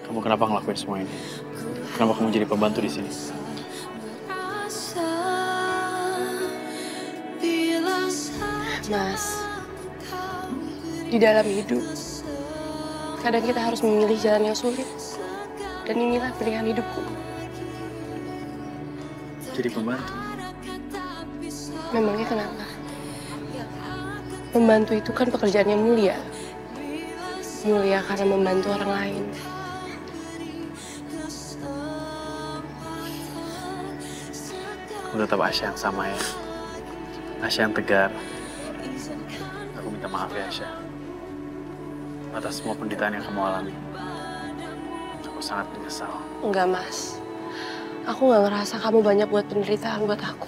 Kamu kenapa ngelakuin semua ini? Kenapa kamu jadi pembantu di sini? Mas, di dalam hidup, kadang kita harus memilih jalan yang sulit. Dan inilah pilihan hidupku. Jadi pembantu? Memangnya kenapa? Membantu itu kan pekerjaan yang mulia. Mulia karena membantu orang lain. Kamu tetap Asya yang sama ya. Asya yang tegar. Aku minta maaf ya Asya. Atas semua penderitaan yang kamu alami. Aku sangat menyesal. Enggak, Mas. Aku nggak ngerasa kamu banyak buat penderitaan buat aku.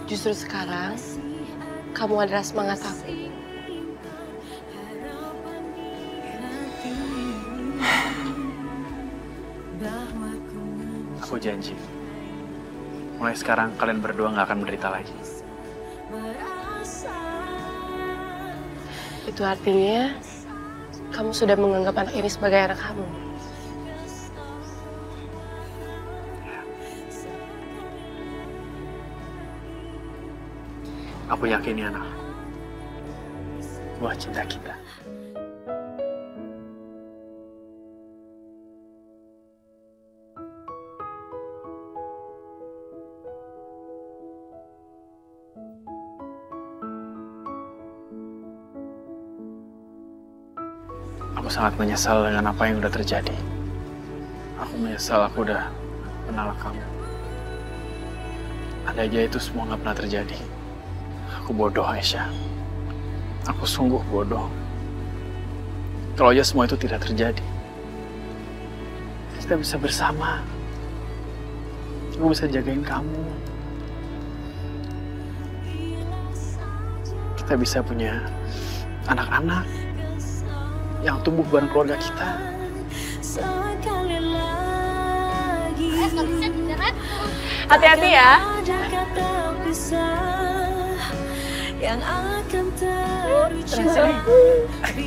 Justru sekarang, kamu adalah semangat aku. Aku janji. Mulai sekarang kalian berdua nggak akan menderita lagi. Itu artinya, kamu sudah menganggap anak ini sebagai anak kamu. Aku yakin ya anak. Buah cinta kita. Aku sangat menyesal dengan apa yang udah terjadi. Aku menyesal aku udah menolak kamu. Andai aja itu semua nggak pernah terjadi. Aku bodoh, Aisyah. Aku sungguh bodoh. Kalau aja semua itu tidak terjadi, kita bisa bersama. Aku bisa jagain kamu. Kita bisa punya anak-anak yang tumbuh bareng keluarga kita. Hati-hati ya.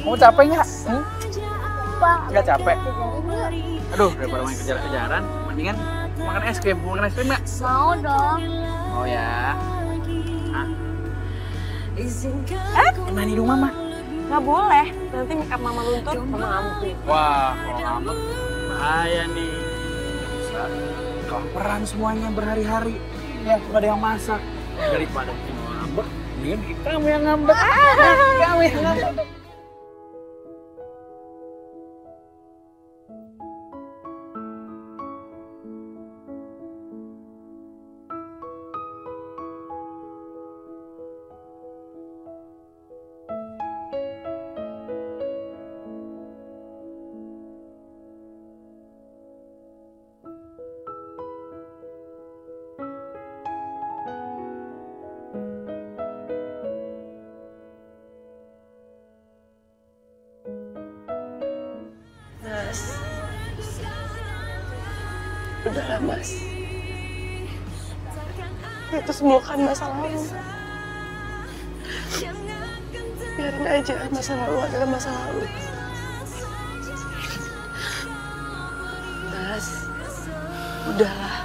Mau capek nggak? Nggak capek? Aduh, daripada main kejar-kejaran, mendingan makan es krim. Mau makan es krim nggak? Mau dong. Oh ya. Main di rumah mah. Nggak boleh. Nanti makeup mama luntur, mama ngamuk. Wah, kalau ngambek bahaya nih. Bisa kelaparan semuanya berhari-hari. Ya, nggak ada yang masak. Daripada kita ngambek, mendingan kamu yang ngambek. Kamu yang ngambek. Mas, udahlah Mas. Itu semua kan masa lalu. Biarin aja, masa lalu adalah masa lalu. Mas, udahlah.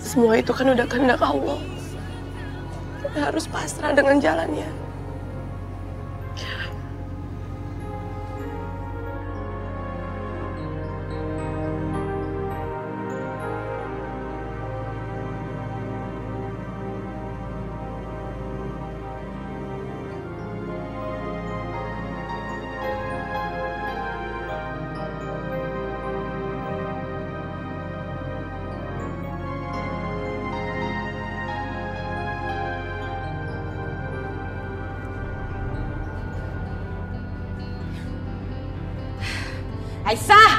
Semua itu kan udah kehendak Allah. Kita harus pasrah dengan jalannya. Aisyah!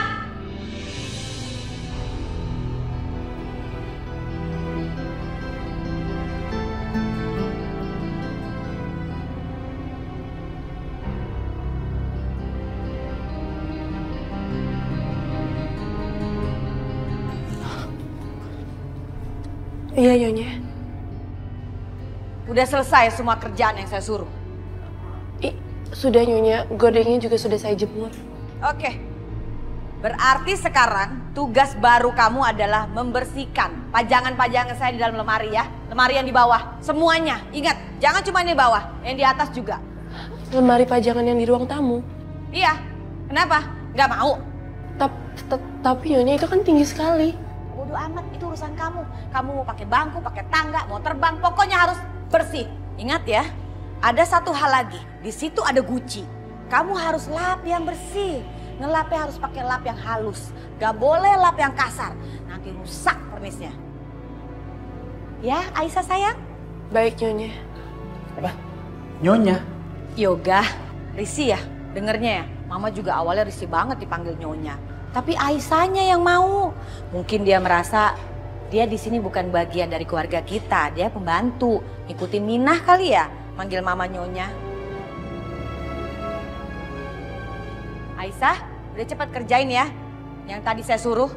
Iya, Nyonya. Udah selesai semua kerjaan yang saya suruh. Sudah, Nyonya. Gordengnya juga sudah saya jemur. Oke, Berarti sekarang tugas baru kamu adalah membersihkan pajangan-pajangan saya di dalam lemari ya. Lemari yang di bawah, semuanya. Ingat, jangan cuma yang di bawah, yang di atas juga. Lemari pajangan yang di ruang tamu. Iya, kenapa? Nggak mau? Tapi Nyonya itu kan tinggi sekali. Bodoh amat, itu urusan kamu. Kamu mau pakai bangku, pakai tangga, mau terbang, pokoknya harus bersih. Ingat ya, ada satu hal lagi. Di situ ada guci. Kamu harus lap yang bersih. Ngelapnya harus pakai lap yang halus. Gak boleh lap yang kasar. Nanti rusak pernisnya. Ya, Aisyah sayang? Baik Nyonya. Apa? Nyonya? Yoga, risih ya dengernya ya. Mama juga awalnya risih banget dipanggil Nyonya. Tapi Aisyahnya yang mau. Mungkin dia merasa dia di sini bukan bagian dari keluarga kita. Dia pembantu. Ikutin Minah kali ya manggil Mama Nyonya. Aisyah, udah cepat kerjain ya yang tadi saya suruh.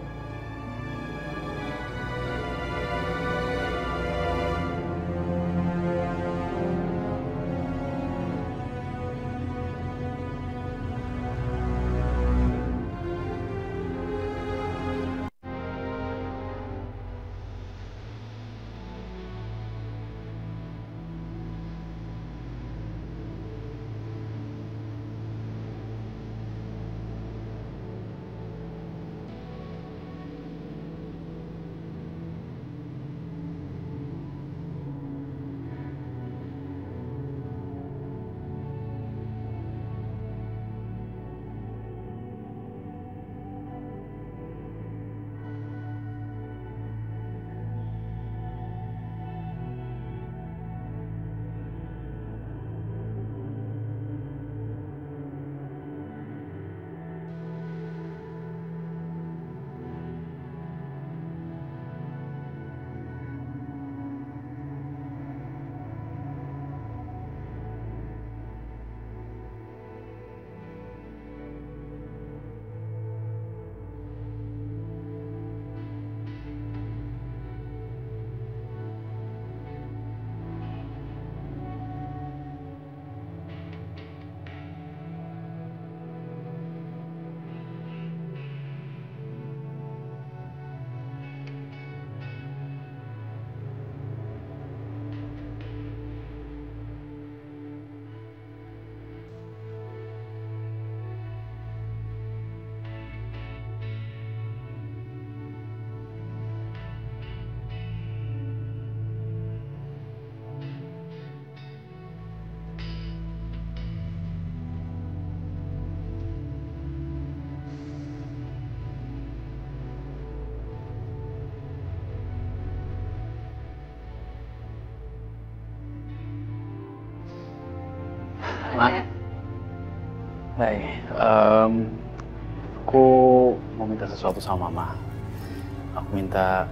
Ma. Hai, aku mau minta sesuatu sama Mama. Aku minta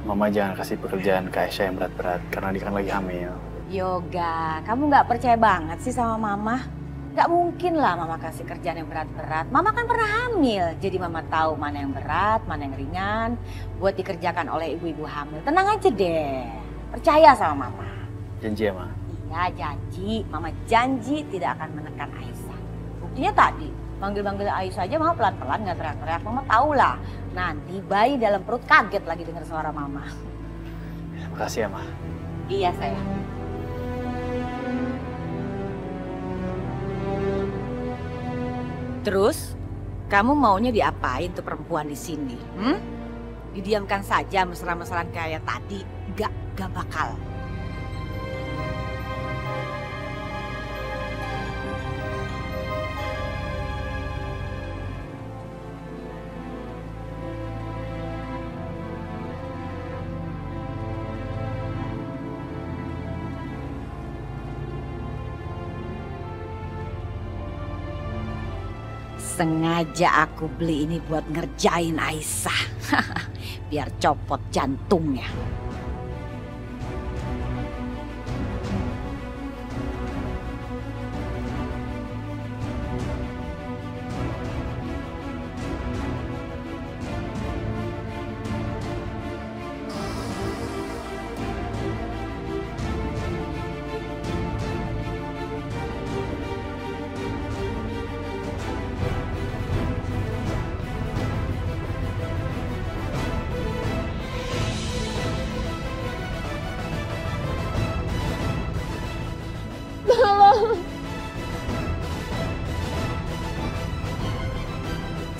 Mama jangan kasih pekerjaan ke Aisyah yang berat-berat karena dia kan lagi hamil. Yoga, kamu nggak percaya banget sih sama Mama? Nggak mungkin lah Mama kasih kerjaan yang berat-berat. Mama kan pernah hamil, jadi Mama tahu mana yang berat, mana yang ringan buat dikerjakan oleh ibu-ibu hamil. Tenang aja deh, percaya sama Mama. Janji ya, Ma? Iya janji, Mama janji tidak akan menekan Aisyah. Buktinya tadi, manggil-manggil Aisyah aja Mama pelan-pelan nggak teriak-teriak. Mama tahu lah, nanti bayi dalam perut kaget lagi dengar suara Mama. Terima kasih ya, Ma. Iya sayang. Terus, kamu maunya diapain tuh perempuan di sini? Didiamkan saja mesra-mesraan kayak tadi? Gak bakal. Sengaja aku beli ini buat ngerjain Aisyah. Biar copot jantungnya.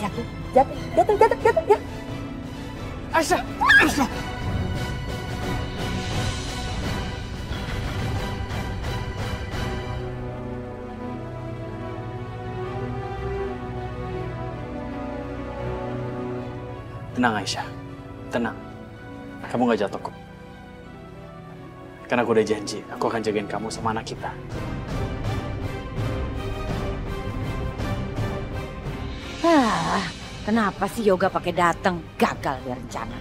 Jatuh, jatuh, jatuh, jatuh, jatuh, jatuh. Aisyah! Aisyah! Tenang Aisyah, tenang. Kamu gak jatuh kok. Karena aku udah janji, aku akan jagain kamu sama anak kita. Kenapa sih Yoga pakai datang? Gagal dia rencana.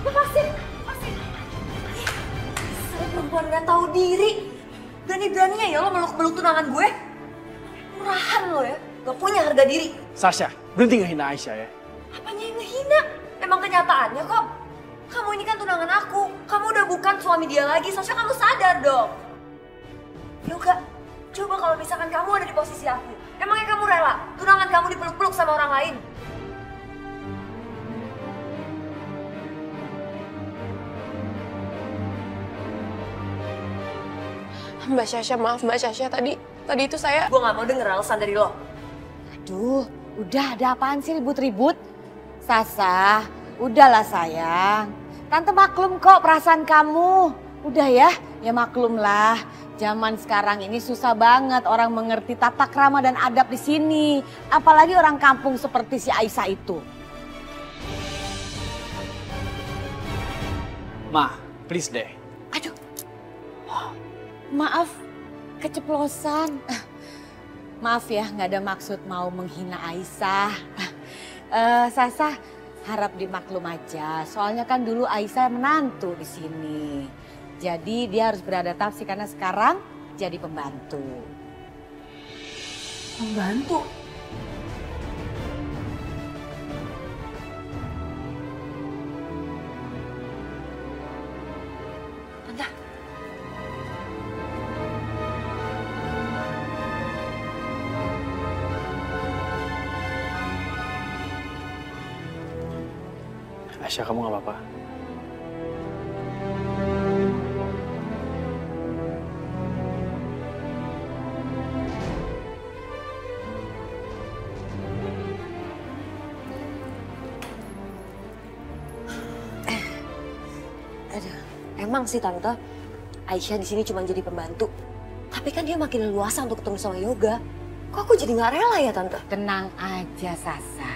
Lepasin. Saya perempuan gak tahu diri. Berani-beraninya ya lo meluk-meluk tunangan gue. Murahan lo ya, gak punya harga diri. Sasha, berhenti ngehina Aisyah ya. Apanya yang ngehina? Emang kenyataannya kok. Kamu ini kan tunangan aku. Kamu udah bukan suami dia lagi, Sasha kamu sadar dong. Yoga, coba kalau misalkan kamu ada di posisi aku. Emangnya kamu rela tunangan kamu dipeluk-peluk sama orang lain? Mbak Sasha, maaf Mbak Sasha, tadi itu saya... Gue gak mau denger alasan dari lo. Aduh, udah ada apaan sih ribut-ribut? Sasa, udahlah sayang. Tante maklum kok perasaan kamu. Udah ya maklum lah. Zaman sekarang ini susah banget orang mengerti tata krama dan adab di sini. Apalagi orang kampung seperti si Aisyah itu. Ma, please deh. Aduh, maaf keceplosan. Maaf ya, nggak ada maksud mau menghina Aisyah. Sasa harap dimaklum aja. Soalnya kan dulu Aisyah menantu di sini. Jadi dia harus beradaptasi karena sekarang jadi pembantu. Pembantu? Tante. Aisyah, kamu gak apa-apa? Emang sih Tante, Aisyah di sini cuma jadi pembantu. Tapi kan dia makin leluasa untuk ketemu sama Yoga. Kok aku jadi nggak rela ya Tante? Tenang aja Sasa.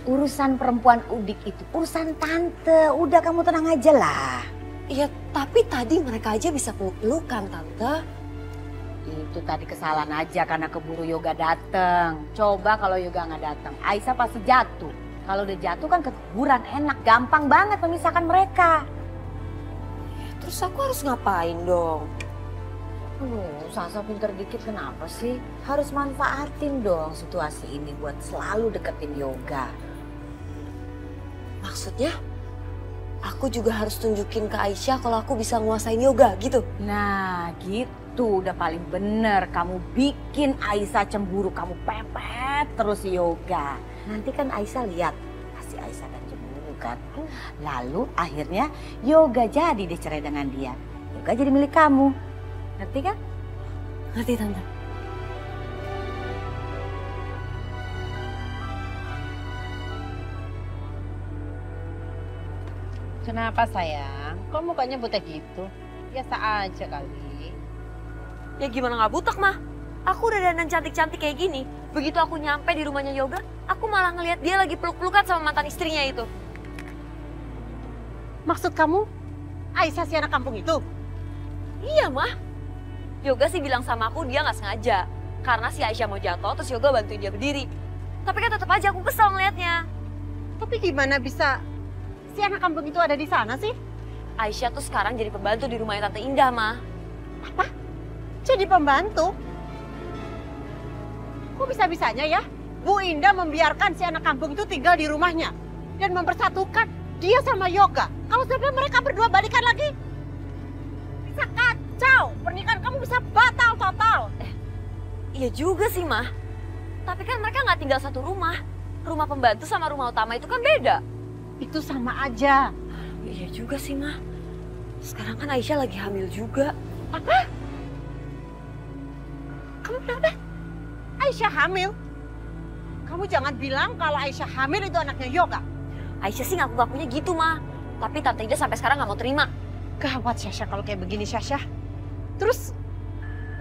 Urusan perempuan udik itu urusan tante. Udah kamu tenang aja lah. Iya, tapi tadi mereka aja bisa peluk-pelukan Tante. Itu tadi kesalahan aja karena keburu Yoga dateng. Coba kalau Yoga nggak datang, Aisyah pasti jatuh. Kalau udah jatuh kan keguguran enak, gampang banget memisahkan mereka. Terus aku harus ngapain dong? Sasa pinter dikit kenapa sih? Harus manfaatin dong situasi ini buat selalu deketin Yoga. Maksudnya, aku juga harus tunjukin ke Aisyah kalau aku bisa nguasain Yoga gitu? Nah gitu, udah paling bener. Kamu bikin Aisyah cemburu, kamu pepet terus Yoga. Nanti kan Aisyah lihat, pasti Aisyah kan cemburu kan. Lalu akhirnya Yoga jadi deh cerai dengan dia. Yoga jadi milik kamu. Ngerti kan? Ngerti Tante. Kenapa sayang? Kok mukanya butek gitu? Biasa aja kali. Ya gimana nggak butek mah? Aku udah dandan cantik-cantik kayak gini. Begitu aku nyampe di rumahnya Yoga, aku malah ngelihat dia lagi peluk-pelukan sama mantan istrinya itu. Maksud kamu Aisyah si anak kampung itu? Iya mah. Yoga sih bilang sama aku dia nggak sengaja. Karena si Aisyah mau jatuh terus Yoga bantuin dia berdiri. Tapi kan tetap aja aku kesel ngeliatnya. Tapi gimana bisa si anak kampung itu ada di sana sih? Aisyah tuh sekarang jadi pembantu di rumahnya Tante Indah mah. Apa? Jadi pembantu? Kok bisa-bisanya ya Bu Indah membiarkan si anak kampung itu tinggal di rumahnya dan mempersatukan dia sama Yoga. Kalau sampai mereka berdua balikan lagi, bisa kacau. Pernikahan kamu bisa batal total. Iya juga sih mah. Tapi kan mereka nggak tinggal satu rumah. Rumah pembantu sama rumah utama itu kan beda. Itu sama aja. Iya juga sih mah. Sekarang kan Aisyah lagi hamil juga. Apa? Kamu kenapa? Aisyah hamil? Kamu jangan bilang kalau Aisyah hamil itu anaknya Yoga. Aisyah sih ngaku-ngakunya gitu, Ma. Tapi Tante Ida sampai sekarang nggak mau terima. Gawat Syasha kalau kayak begini Syasha. Terus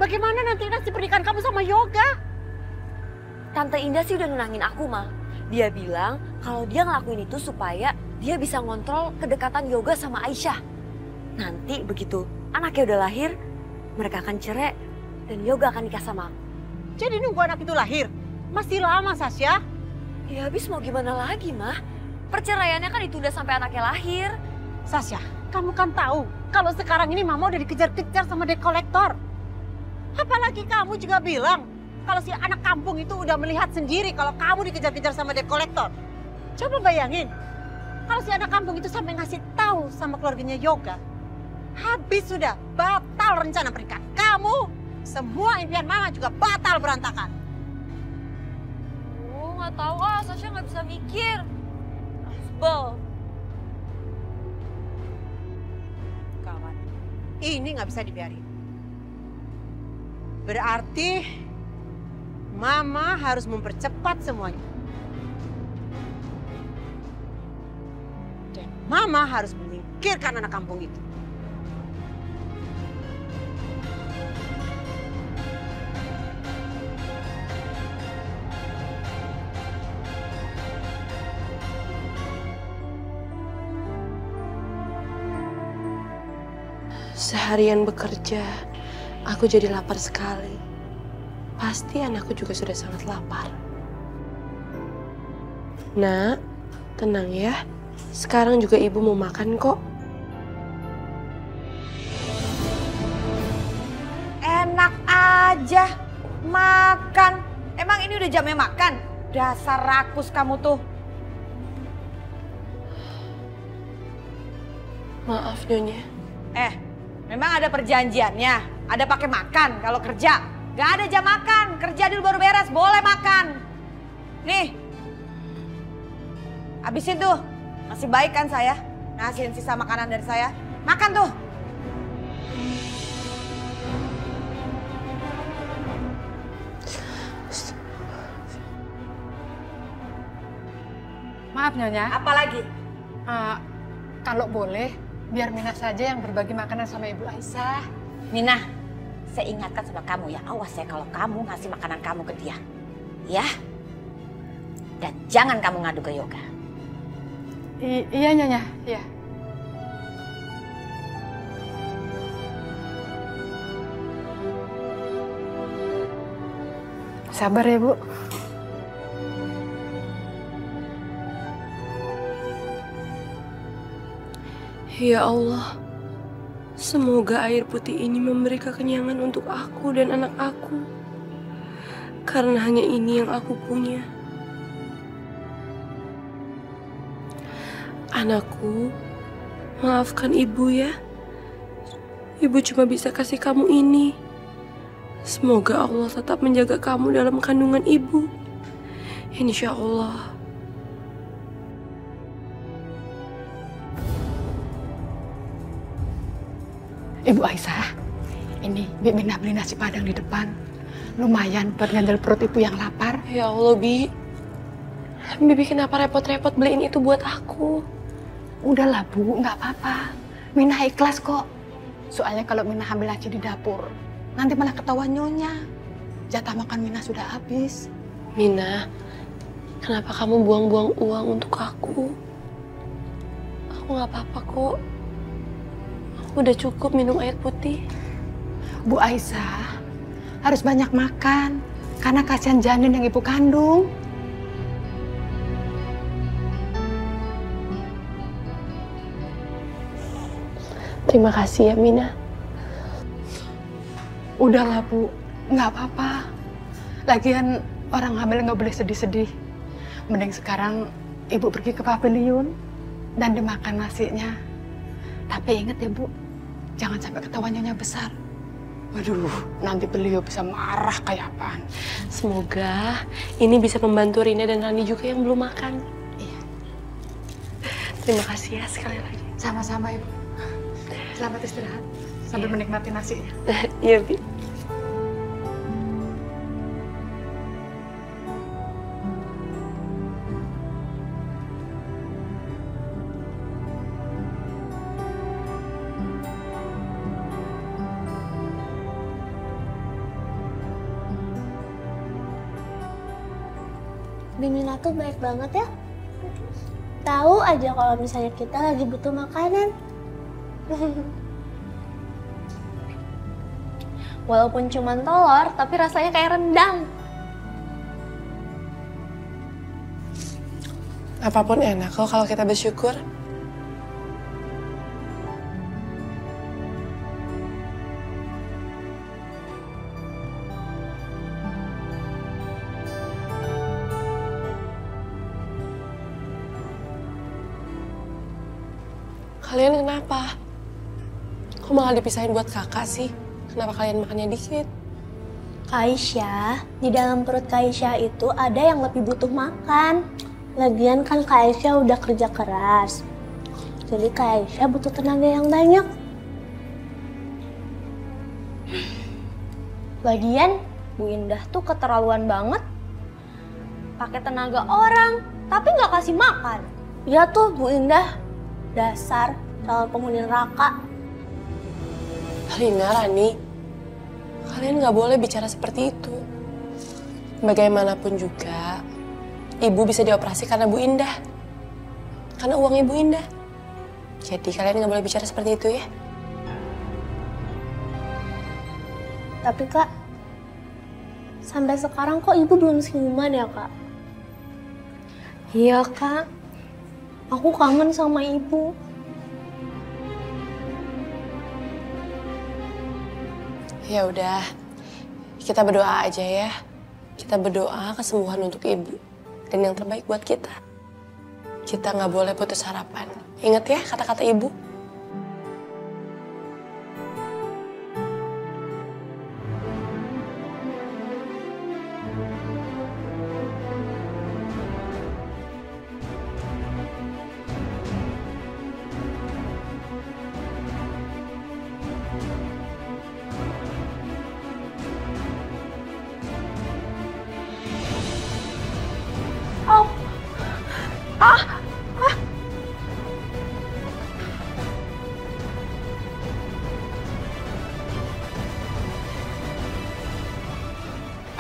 bagaimana nanti nasib pernikahan kamu sama Yoga? Tante Indah sih udah nunangin aku, Ma. Dia bilang kalau dia ngelakuin itu supaya dia bisa ngontrol kedekatan Yoga sama Aisyah. Nanti begitu anaknya udah lahir, mereka akan cerai dan Yoga akan nikah sama aku. Jadi nunggu anak itu lahir? Masih lama Sasha. Ya habis mau gimana lagi, Ma? Perceraiannya kan ditunda sampai anaknya lahir. Sasha, kamu kan tahu kalau sekarang ini Mama udah dikejar-kejar sama debt collector. Apalagi kamu juga bilang kalau si anak kampung itu udah melihat sendiri kalau kamu dikejar-kejar sama debt collector. Coba bayangin, kalau si anak kampung itu sampai ngasih tahu sama keluarganya Yoga, habis sudah, batal rencana pernikahan kamu. Semua impian Mama juga batal berantakan. Oh, nggak tahu Sasha nggak bisa mikir. Sebel. Kawan, ini nggak bisa dibiarin. Berarti Mama harus mempercepat semuanya. Dan Mama harus menyingkirkan anak kampung itu. Seharian bekerja, aku jadi lapar sekali. Pasti anakku juga sudah sangat lapar. Nak, tenang ya. Sekarang juga ibu mau makan kok. Enak aja makan. Emang ini udah jamnya makan? Dasar rakus kamu tuh. Maaf Nyonya. Memang ada perjanjiannya. Ada pakai makan kalau kerja. Gak ada jam makan. Kerja dulu baru beres. Boleh makan. Nih. Habisin tuh. Masih baik kan saya? Ngasihin sisa makanan dari saya. Makan tuh. Maaf Nyonya, Apa lagi? kalau boleh biar Mina saja yang berbagi makanan sama Ibu Aisyah. Mina, saya ingatkan sama kamu ya. Awas ya kalau kamu ngasih makanan kamu ke dia. Ya? Dan jangan kamu ngadu ke Yoga. Iya Nyonya, iya. Sabar ya Bu. Ya Allah, semoga air putih ini memberi kekenyangan untuk aku dan anak aku. Karena hanya ini yang aku punya. Anakku, maafkan ibu ya. Ibu cuma bisa kasih kamu ini. Semoga Allah tetap menjaga kamu dalam kandungan ibu. Insya Allah. Ibu Aisyah, ini Bi Mina beli nasi padang di depan. Lumayan buat nganjel perut ibu yang lapar. Ya Allah, Bi. Bibi kenapa repot-repot beliin itu buat aku? Udahlah Bu, nggak apa-apa. Mina ikhlas kok. Soalnya kalau Mina ambil aja di dapur, nanti malah ketahuan Nyonya. Jatah makan Mina sudah habis. Mina, kenapa kamu buang-buang uang untuk aku? Aku nggak apa-apa kok. Aku udah cukup minum air putih. Bu Aisyah harus banyak makan, karena kasihan janin yang ibu kandung. Terima kasih ya, Mina. Udahlah Bu, nggak apa-apa. Lagian orang hamil nggak boleh sedih-sedih. Mending sekarang ibu pergi ke pavilion dan dimakan nasinya. Tapi ingat ya Bu, jangan sampai ketahuan Nyonya besar. Waduh, nanti beliau bisa marah kayak apaan. Semoga ini bisa membantu Rina dan Rani juga yang belum makan. Iya. Terima kasih ya sekali lagi. Sama-sama Ibu. Selamat istirahat. sambil menikmati nasinya. Iya, Bi. Bimina tuh baik banget ya. Tahu aja kalau misalnya kita lagi butuh makanan. Walaupun cuma telur, tapi rasanya kayak rendang. Apapun enak kok kalau kita bersyukur. Kalian kenapa? Kok malah dipisahin buat kakak sih? Kenapa kalian makannya dikit? Aisyah, di dalam perut Aisyah itu ada yang lebih butuh makan. Lagian kan Aisyah udah kerja keras. Jadi Aisyah butuh tenaga yang banyak. Lagian Bu Indah tuh keterlaluan banget. Pakai tenaga orang, tapi nggak kasih makan. Iya tuh Bu Indah, dasar calon penghuni neraka. Rina, Rani, kalian nggak boleh bicara seperti itu. Bagaimanapun juga, ibu bisa dioperasi karena Bu Indah. Karena uang Ibu Indah. Jadi kalian nggak boleh bicara seperti itu ya. Tapi Kak, sampai sekarang kok Ibu belum senyuman ya Kak? Iya Kak, aku kangen sama Ibu. Ya udah, kita berdoa aja ya. Kita berdoa kesembuhan untuk Ibu dan yang terbaik buat kita. Kita nggak boleh putus harapan. Ingat ya kata-kata Ibu.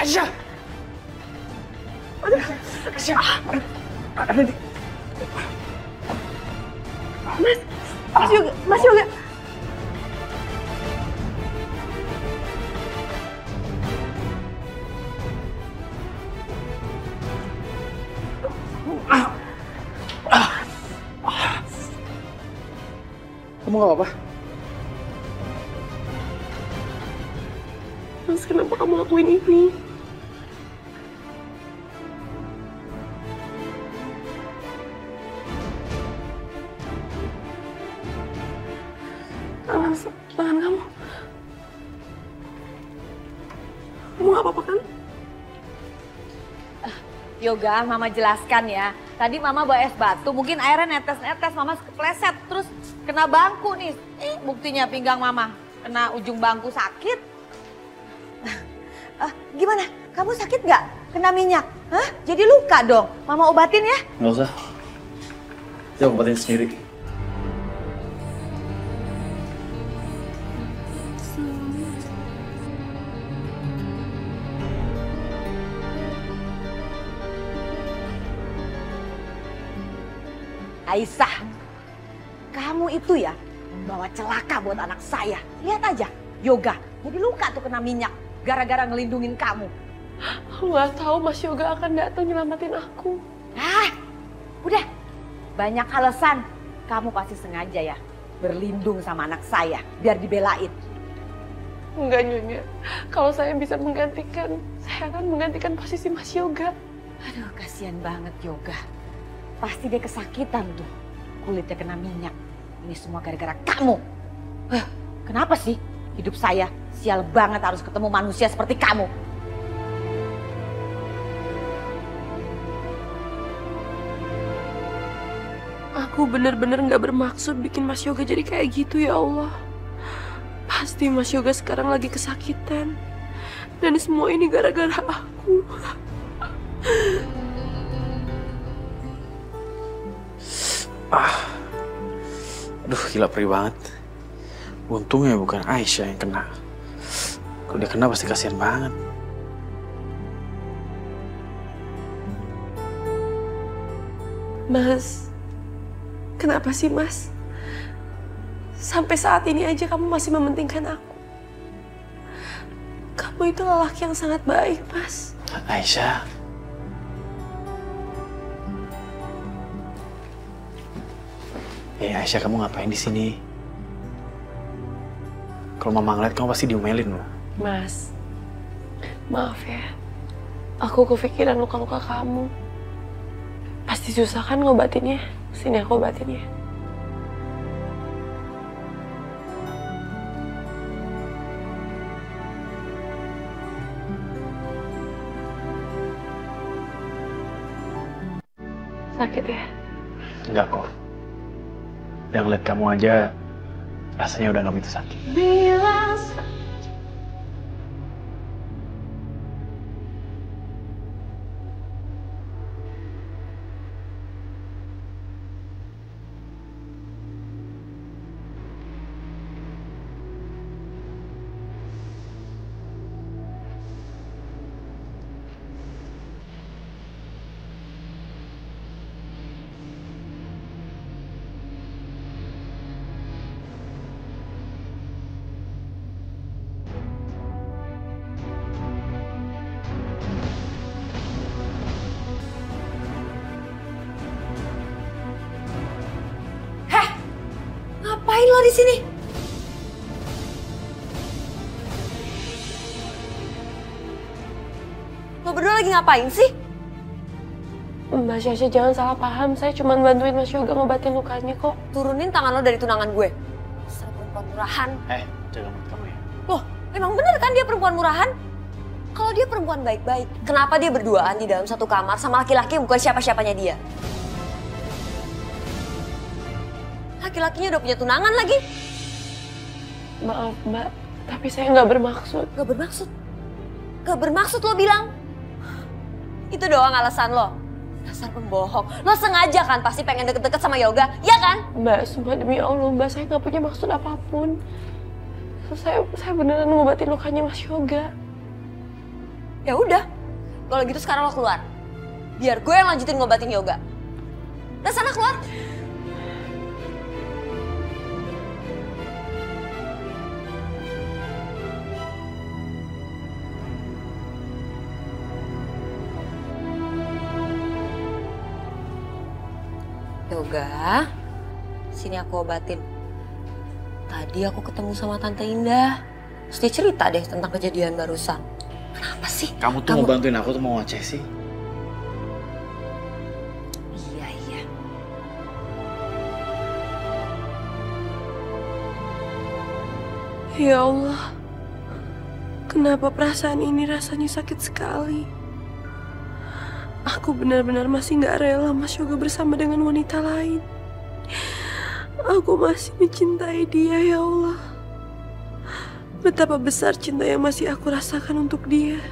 Aisyah! Aisyah! Ada di... Mas Yoga. Kamu gak apa-apa? Mas, kenapa kamu lakuin ini? Tangan kamu. Kamu gak apa-apa kan? Yoga, Mama jelaskan ya. Tadi Mama bawa es batu, mungkin airnya netes-netes, Mama kepleset, terus kena bangku nih. Buktinya pinggang Mama kena ujung bangku sakit. Gimana? Kamu sakit nggak? Kena minyak? Hah? Jadi luka dong. Mama obatin ya? Nggak usah. Saya obatin sendiri. Aisyah, kamu itu ya membawa celaka buat anak saya. Lihat aja, Yoga jadi luka tuh kena minyak gara-gara ngelindungin kamu. Aku nggak tahu Mas Yoga akan datang nyelamatin aku. Udah, banyak alasan. Kamu pasti sengaja ya berlindung sama anak saya biar dibelain. Enggak, Nyonya. Kalau saya bisa menggantikan, saya akan menggantikan posisi Mas Yoga. Aduh, kasihan banget Yoga. Pasti dia kesakitan tuh. Kulitnya kena minyak. Ini semua gara-gara kamu. Kenapa sih hidup saya sial banget harus ketemu manusia seperti kamu? Aku bener-bener gak bermaksud bikin Mas Yoga jadi kayak gitu ya Allah. Pasti Mas Yoga sekarang lagi kesakitan. Dan semua ini gara-gara aku. Aduh, gila perih banget. Untungnya bukan Aisyah yang kena. Kalau dia kena pasti kasihan banget. Mas, kenapa sih Mas? Sampai saat ini aja kamu masih mementingkan aku. Kamu itu lelaki yang sangat baik, Mas. Aisyah. Aisyah, kamu ngapain di sini? Kalau mama ngeliat kamu pasti diomelin loh. Mas, maaf ya. Aku kepikiran luka-luka kamu. Pasti susah kan ngobatinnya? Sini aku obatin ya. Sakit ya? Enggak kok. Yang lihat kamu aja rasanya udah gak begitu sakit. Ngapain lo di sini? Lo berdua lagi ngapain sih? Mbak Syasha, jangan salah paham. Saya cuma bantuin Mas Yoga ngobatin lukanya kok. Turunin tangan lo dari tunangan gue. Dasar perempuan murahan. Jaga mulut kamu ya. Loh, emang bener kan dia perempuan murahan? Kalau dia perempuan baik-baik, kenapa dia berduaan di dalam satu kamar sama laki-laki yang bukan siapa-siapanya dia? Laki-lakinya udah punya tunangan lagi. Maaf Mbak, tapi saya nggak bermaksud. Gak bermaksud? Gak bermaksud lo bilang? Itu doang alasan lo? Dasar pembohong. Lo sengaja kan pasti pengen deket-deket sama Yoga, ya kan? Mbak, sumpah demi Allah, Mbak, saya nggak punya maksud apapun. Saya beneran ngobatin lukanya Mas Yoga. Ya udah, kalau gitu sekarang lo keluar. Biar gue yang lanjutin ngobatin Yoga. Udah sana keluar. Yoga, sini aku obatin. Tadi aku ketemu sama Tante Indah. Terus dia cerita deh tentang kejadian barusan. Kenapa sih? Kamu tuh mau bantuin aku tuh mau ngoceh sih? Iya. Ya Allah, kenapa perasaan ini rasanya sakit sekali? Aku benar-benar masih gak rela Mas Yoga bersama dengan wanita lain. Aku masih mencintai dia, ya Allah. Betapa besar cinta yang masih aku rasakan untuk dia.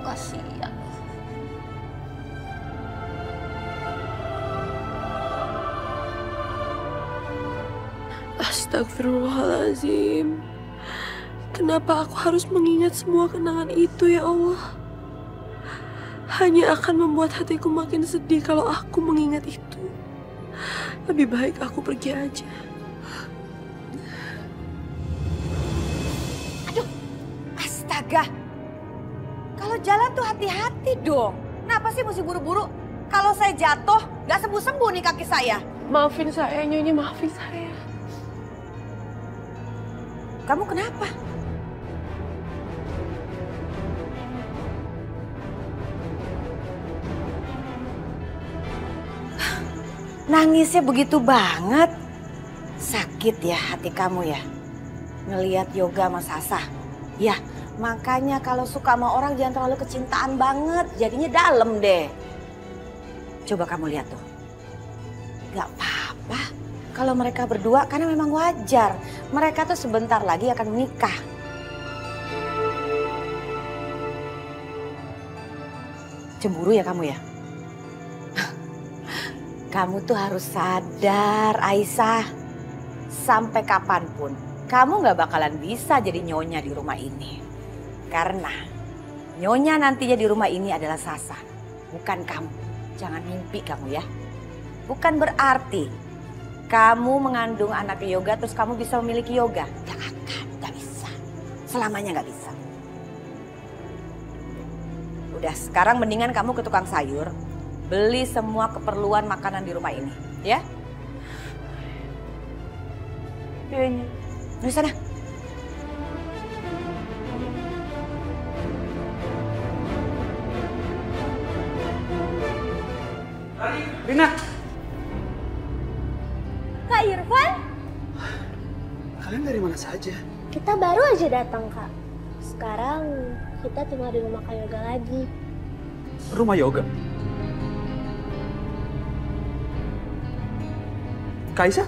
Kasihan. Astagfirullahaladzim. Kenapa aku harus mengingat semua kenangan itu, ya Allah? Hanya akan membuat hatiku makin sedih kalau aku mengingat itu. Lebih baik aku pergi aja. Aduh, astaga. Kalau jalan tuh hati-hati dong. Kenapa sih mesti buru-buru? Kalau saya jatuh, gak sembuh-sembuh nih kaki saya. Maafin saya, Nyonya, maafin saya. Kamu kenapa? Nangisnya begitu banget. Sakit ya hati kamu ya? Ngelihat Yoga sama Sasa. Ya, Makanya kalau suka sama orang jangan terlalu kecintaan banget, jadinya dalam deh. Coba kamu lihat tuh. Gak apa-apa kalau mereka berdua karena memang wajar. Mereka tuh sebentar lagi akan menikah. Cemburu ya kamu ya? Kamu tuh harus sadar Aisyah. Sampai kapanpun kamu gak bakalan bisa jadi nyonya di rumah ini. Karena nyonya nantinya di rumah ini adalah Sasa, bukan kamu. Jangan mimpi kamu ya. Bukan berarti kamu mengandung anak Yoga terus kamu bisa memiliki Yoga. Gak akan, gak bisa. Selamanya gak bisa. Udah sekarang mendingan kamu ke tukang sayur. Beli semua keperluan makanan di rumah ini. Ya? Iya. Di sana. Rina. Kak Irfan? Kalian dari mana saja? Kita baru aja datang, Kak. Sekarang kita tinggal di rumah Kak Yoga lagi. Rumah Yoga? Kaisa?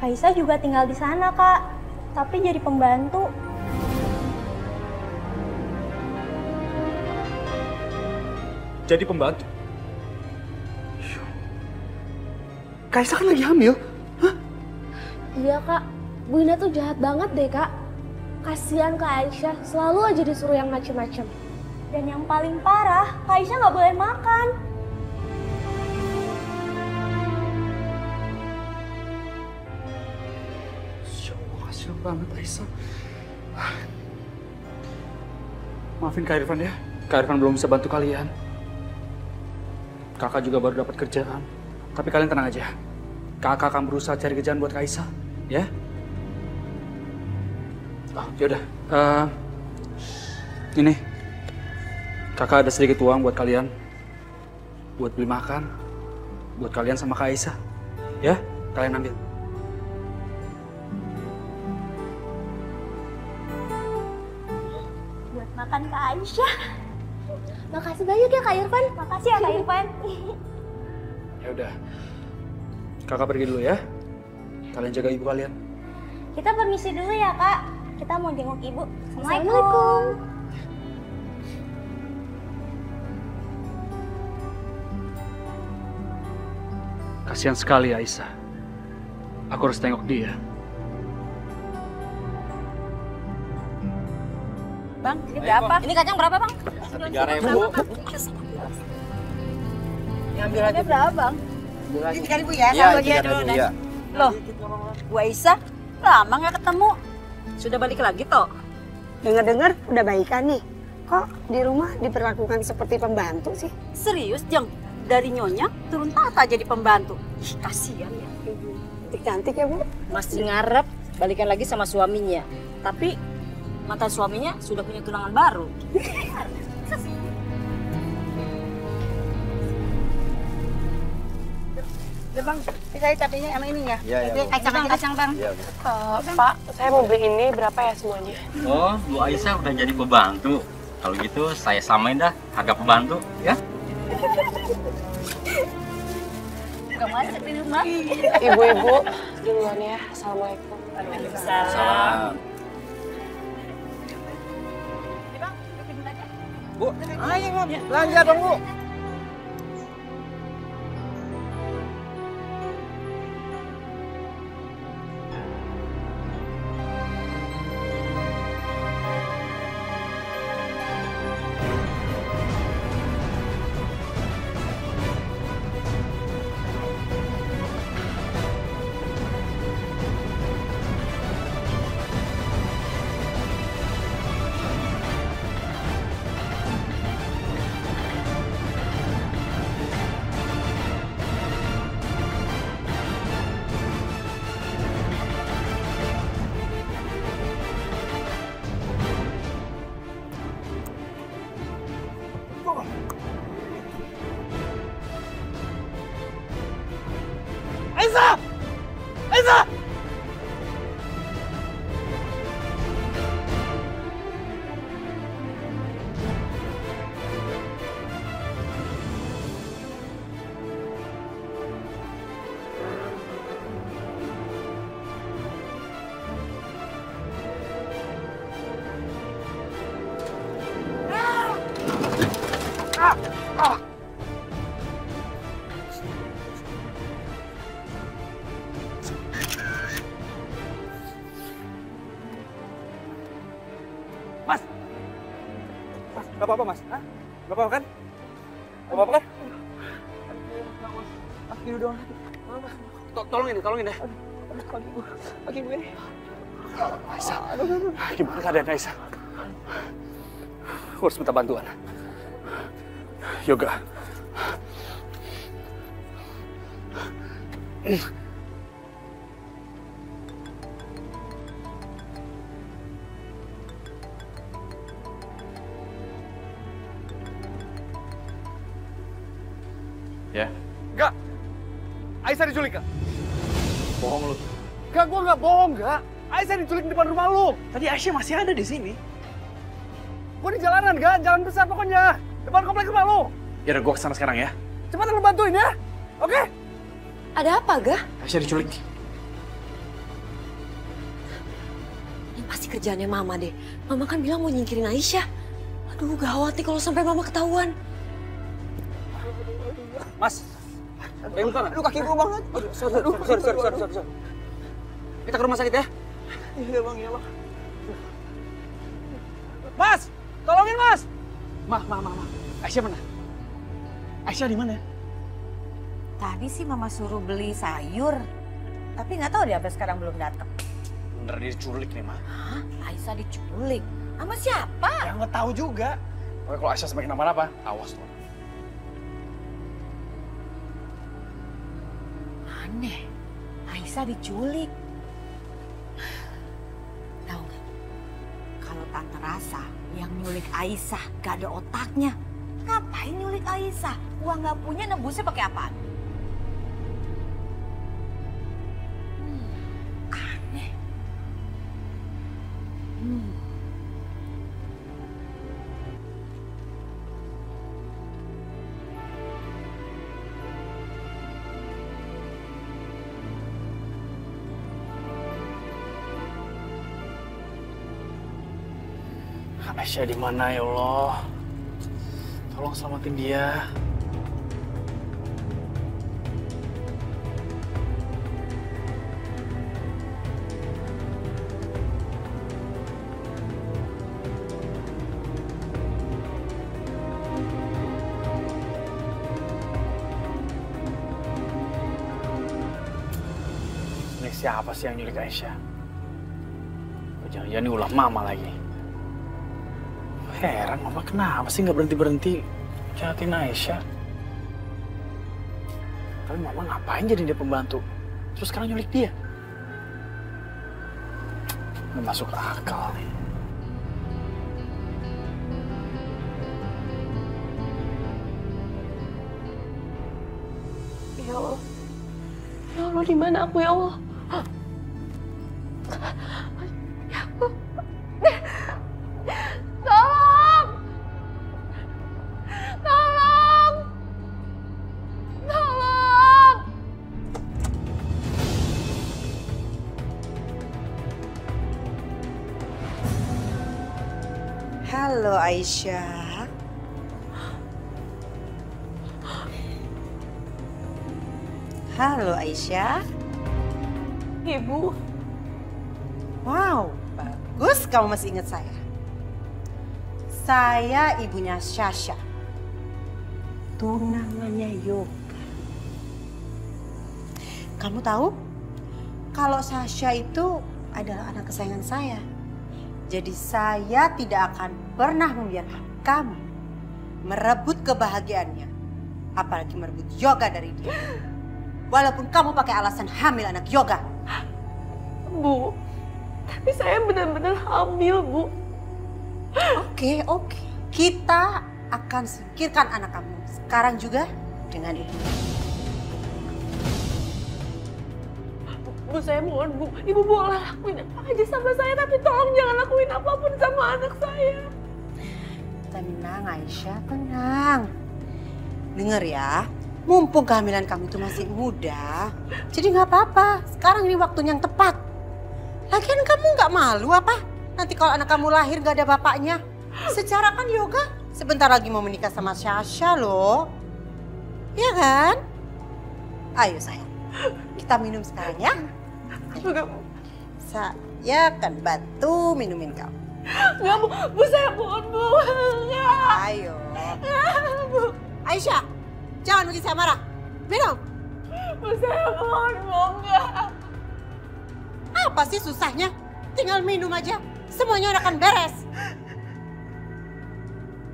Kaisa juga tinggal di sana, Kak. Tapi jadi pembantu. Jadi pembantu? Kaisa kan lagi hamil? Hah? Iya, Kak. Bu Ina tuh jahat banget deh, Kak. Kasihan Kak Aisyah, selalu aja disuruh yang macem-macem. Dan yang paling parah, Kak Aisyah nggak boleh makan. Kasihan banget Aisyah. Maafin Kak Irfan ya. Kak Irfan belum bisa bantu kalian. Kakak juga baru dapat kerjaan. Tapi kalian tenang aja. Kakak akan berusaha cari kerjaan buat Kak Aisyah. Ya? Oh, yaudah. Ini. Kakak ada sedikit uang buat kalian. Buat beli makan. Buat kalian sama Kak Aisyah. Ya? Kalian ambil. Buat makan Kak Aisyah. Makasih banyak ya Kak Irfan. Makasih ya Kak Irfan. Ya udah. Kakak pergi dulu ya. Kalian jaga ibu kalian. Kita permisi dulu ya Kak. Kita mau jenguk ibu. Assalamualaikum. Kasihan sekali Aisyah. Aku harus tengok dia. Bang, ini berapa? Ini kacang berapa, Bang? 3.000. Ambil aja berapa, Bang? Ini 3.000 ya? Iya, Sama dia dulu. 3.000 ya. Loh, Bu Aisyah lama nggak ketemu. Sudah balik lagi toh? Dengar-dengar udah baikan nih. Kok di rumah diperlakukan seperti pembantu sih? Serius, Jeng? Dari nyonya turun tahta jadi pembantu. Ih, kasihan ya. Cantik ya, Bu? Masih ngarep balikan lagi sama suaminya. Tapi mantan suaminya sudah punya tunangan baru. Ya Bang, bisa cabenya sama ini ya? Iya, iya. Kacang, Bang. Iya. Pak, saya mau beli ini berapa ya semuanya? Oh, Bu Aisyah udah jadi pembantu. Kalau gitu saya samain dah harga pembantu, ya. Ibu-ibu, duluan ya. Assalamualaikum. Salam. Bu, ayo belanja dong, Bu. Aisyah! Aisyah! Mas! Mas, gak apa-apa mas? Hah? Gak apa-apa kan? Gak apa-apa kan? Kaki doang. Tolongin ya. Kaki gue ini. Aisyah, gimana keadaan Aisyah? Gue harus minta bantuan. Yoga. Ya? Enggak. Aisyah diculik, Kak. Bohong lu. Enggak, gue nggak bohong, enggak. Aisyah diculik di depan rumah lu. Tadi Aisyah masih ada di sini. Gue di jalanan, kan? Jalan besar pokoknya. Depan komplek rumah lu. Ya udah, gue kesana sekarang ya. Cepetan lu bantuin ya. Oke? Ada apa, Gah? Aisyah diculik. Ini pasti kerjaannya Mama deh. Mama kan bilang mau nyingkirin Aisyah. Aduh, gawat nih kalau sampai Mama ketahuan. Mas. Aduh, kaki gue banget. Sorry. Kita ke rumah sakit ya. Iya bang. Mas, tolongin mas. Ma. Aisyah mana? Aisyah di mana? Tadi sih Mama suruh beli sayur. Tapi nggak tahu dia sampai sekarang belum datang. Bener dia diculik nih, Ma. Hah? Aisyah diculik? Sama siapa? Ya nggak tahu juga. Pokoknya kalau Aisyah sampai kenapa-napa, awas tuh. Aneh, Aisyah diculik. Tahu nggak? Kalau Tante rasa yang nyulik Aisyah gak ada otaknya. Ngapain nyulik Aisyah? Uang nggak punya, nebusnya pakai apaan? Aneh. Aisyah di mana ya Allah? Tolong selamatin dia. Ini siapa sih yang nyulik Aisyah? Jangan-jangan ini ulah Mama lagi. Heran, Mama kenapa sih nggak berhenti-berhenti jahatin Aisyah? Tapi Mama ngapain jadi dia pembantu? Terus sekarang nyulik dia? Nggak masuk akal nih. Ya Allah. Ya Allah, di mana aku ya Allah? Ya Allah. Tolong! Tolong! Tolong! Halo Aisyah. Halo Aisyah. Ibu. Wow, bagus kamu masih ingat saya. Saya ibunya Sasha. Tunangannya Yoga. Kamu tahu? Kalau Sasha itu adalah anak kesayangan saya. Jadi saya tidak akan pernah membiarkan kamu merebut kebahagiaannya. Apalagi merebut Yoga dari dia. Walaupun kamu pakai alasan hamil anak Yoga. Bu, tapi saya benar-benar hamil, Bu. Oke. Kita akan singkirkan anak kamu sekarang juga dengan ibu. Bu, saya mohon, Bu. Ibu boleh lakuin apa aja sama saya, tapi tolong jangan lakuin apapun sama anak saya. Tenang Aisyah, tenang. Dengar ya, mumpung kehamilan kamu itu masih muda, jadi nggak apa-apa. Sekarang ini waktunya yang tepat. Lagian kamu nggak malu apa? Nanti kalau anak kamu lahir nggak ada bapaknya. Secara kan Yoga sebentar lagi mau menikah sama Sasha loh. Iya kan? Ayo sayang, kita minum sekarang ya. Saya akan bantu minumin kamu. Nggak, Bu, saya mohon, Bu. Nggak. Ayo. Bu. Aisyah, jangan bikin saya marah. Minum. Bu, saya mohon, Bu. Nggak. Apa sih susahnya? Tinggal minum aja. Semuanya akan beres.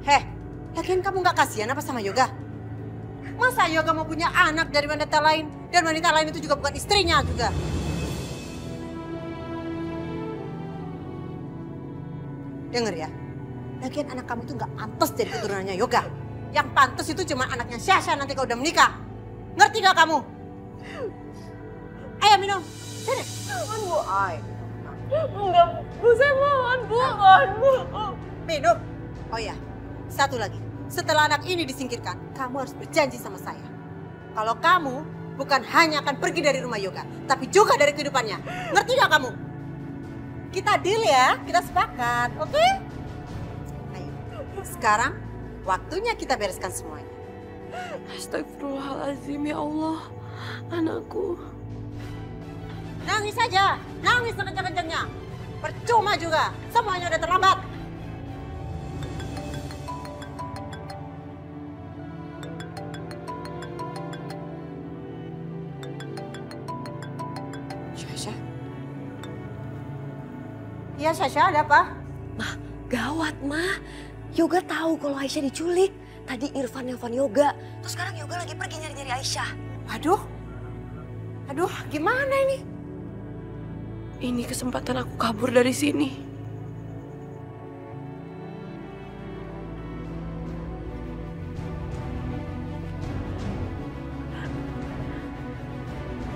Heh, lagian kamu nggak kasihan apa sama Yoga? Masa Yoga mau punya anak dari wanita lain? Dan wanita lain itu juga bukan istrinya juga. Dengar ya, lagian anak kamu itu nggak pantas jadi keturunannya Yoga. Yang pantas itu cuma anaknya Sasha nanti kalau udah menikah. Ngerti gak kamu? Ayo minum. Sini. Mohon, Bu. Ayo. Enggak, Bu, saya mohon, Bu. Mohon, Bu. Minum. Oh ya, satu lagi. Setelah anak ini disingkirkan, kamu harus berjanji sama saya. Kalau kamu bukan hanya akan pergi dari rumah Yoga, tapi juga dari kehidupannya. Ngerti gak kamu? Kita deal ya, kita sepakat, oke? Ayo, sekarang waktunya kita bereskan semuanya. Astagfirullahaladzim, ya Allah. Anakku. Nangis saja, nangis sekencang-kencangnya. Percuma juga, semuanya udah terlambat. Sasha? Iya Sasha, ada apa? Gawat, Ma. Yoga tahu kalau Aisyah diculik. Tadi Irfan nelfon Yoga. Terus sekarang Yoga lagi pergi nyari-nyari Aisyah. Aduh, gimana ini? Ini kesempatan aku kabur dari sini.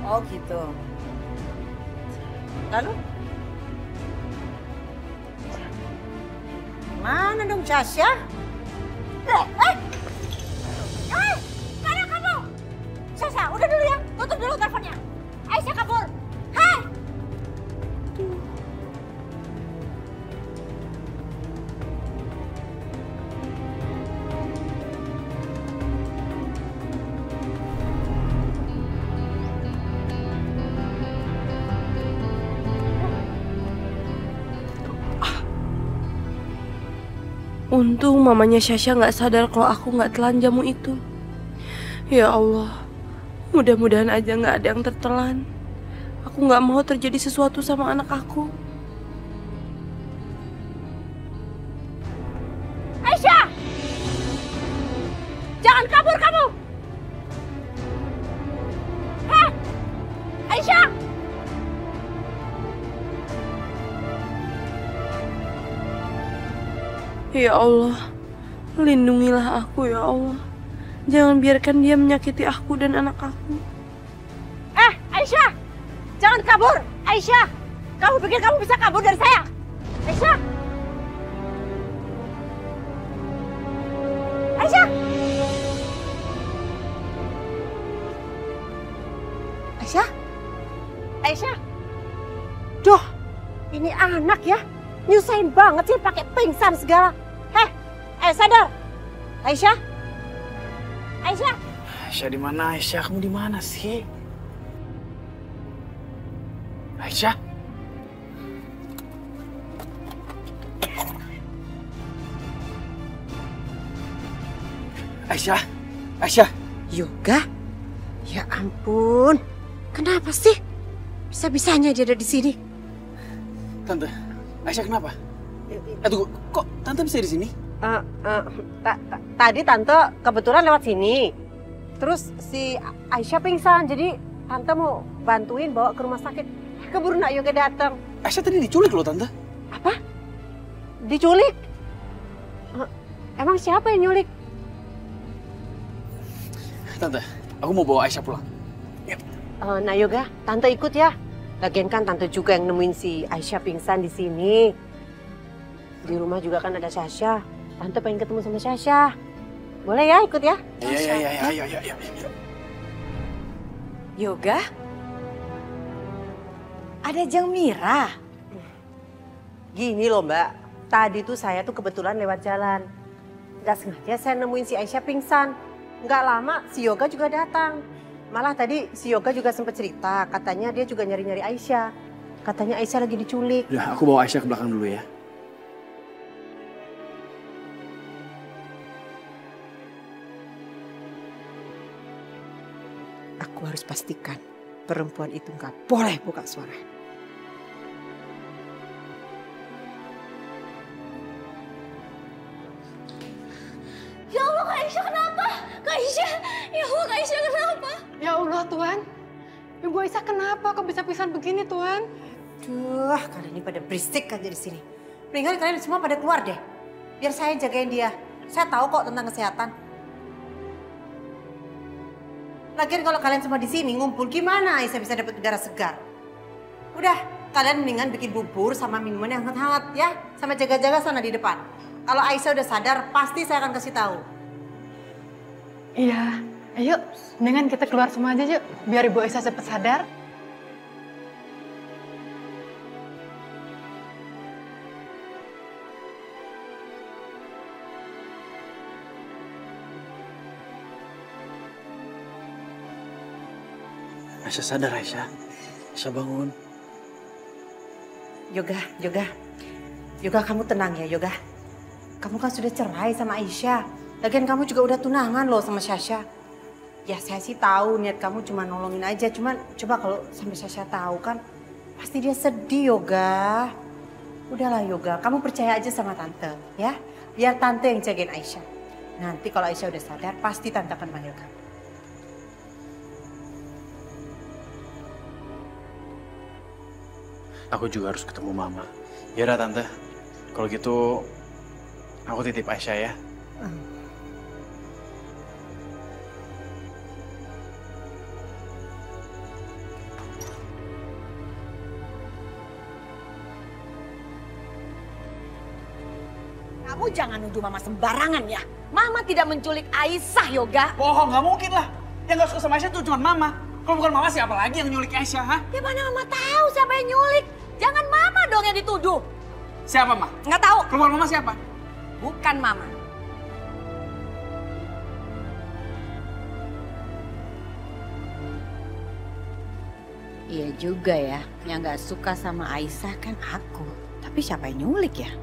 Oh gitu. Lalu? Mana dong Sasha? Mana kamu? Sasha, udah dulu ya. Tutup dulu teleponnya. Aisyah kabur. Hai! Untung mamanya Sasha nggak sadar kalau aku nggak telan jamu itu. Ya Allah, mudah-mudahan aja nggak ada yang tertelan. Aku nggak mau terjadi sesuatu sama anak aku. Aisyah! Jangan kabur kamu! Hei! Aisyah! Ya Allah, lindungilah aku ya Allah. Jangan biarkan dia menyakiti aku dan anak aku. Aisyah! Jangan kabur! Aisyah! Kamu pikir kamu bisa kabur dari saya? Aisyah! Aisyah! Aisyah? Aisyah? Duh, ini anak ya. Nyusahin banget sih pakai pingsan segala. Sadar. Aisyah? Aisyah? Aisyah di mana? Aisyah, kamu di mana sih? Aisyah? Aisyah? Aisyah? Yoga? Ya ampun. Kenapa sih? Bisa-bisanya dia ada di sini. Tante, Aisyah kenapa? Tunggu, kok Tante bisa di sini? Tadi Tante kebetulan lewat sini. Terus si Aisyah pingsan, jadi Tante mau bantuin bawa ke rumah sakit. Keburu Nak Yoga datang. Aisyah tadi diculik loh Tante. Apa? Diculik? Emang siapa yang nyulik? Tante, aku mau bawa Aisyah pulang. Nak Yoga, Tante ikut ya. Lagian kan Tante juga yang nemuin si Aisyah pingsan di sini. Di rumah juga kan ada Sasha. Tante pengen ketemu sama Sasha. Boleh ya ikut ya? Iya, ayo. Yoga? Ada Jang Mira? Gini loh Mbak, tadi tuh saya tuh kebetulan lewat jalan. Nggak sengaja saya nemuin si Aisyah pingsan. Nggak lama si Yoga juga datang. Malah tadi si Yoga juga sempat cerita, katanya dia juga nyari-nyari Aisyah. Katanya Aisyah lagi diculik. Udah, aku bawa Aisyah ke belakang dulu ya. Aku harus pastikan perempuan itu nggak boleh buka suara. Ya Allah, Kak Aisyah kenapa? Kak Aisyah, ya Allah Kak Aisyah kenapa? Ya Allah Tuhan, Ibu Aisyah kenapa kok bisa pingsan begini Tuhan? Duh, kalian ini pada berisik aja di sini. Mendingan kalian semua pada keluar deh. Biar saya jagain dia. Saya tahu kok tentang kesehatan. Lagian kalau kalian semua di sini ngumpul, gimana Aisyah bisa dapat udara segar? Udah, kalian mendingan bikin bubur sama minuman yang hangat-hangat ya. Sama jaga-jaga sana di depan. Kalau Aisyah udah sadar, pasti saya akan kasih tahu. Iya, ayo mendingan kita keluar semua aja yuk, biar Ibu Aisyah cepat sadar. Aisyah sadar, Aisyah. Aisyah bangun. Yoga kamu tenang ya Yoga. Kamu kan sudah cerai sama Aisyah. Lagian kamu juga udah tunangan loh sama Sasha. Ya saya sih tahu niat kamu cuma nolongin aja. Cuman coba kalau sampai Sasha tahu kan pasti dia sedih Yoga. Udahlah Yoga, kamu percaya aja sama Tante ya. Biar Tante yang jagain Aisyah. Nanti kalau Aisyah udah sadar pasti Tante akan panggil kamu. Aku juga harus ketemu Mama. Ya udah Tante, kalau gitu aku titip Aisyah ya. Kamu jangan nuduh Mama sembarangan ya. Mama tidak menculik Aisyah, Yoga. Bohong, nggak mungkin lah. Yang nggak suka sama Aisyah tuh cuma Mama. Kalau bukan Mama siapa lagi yang nyulik Aisyah, ha? Ya mana Mama tahu siapa yang nyulik. Jangan Mama dong yang dituduh. Siapa, Ma? Nggak tahu. Keluar Mama siapa? Bukan Mama. Iya juga ya, yang nggak suka sama Aisyah kan aku. Tapi siapa yang nyulik ya?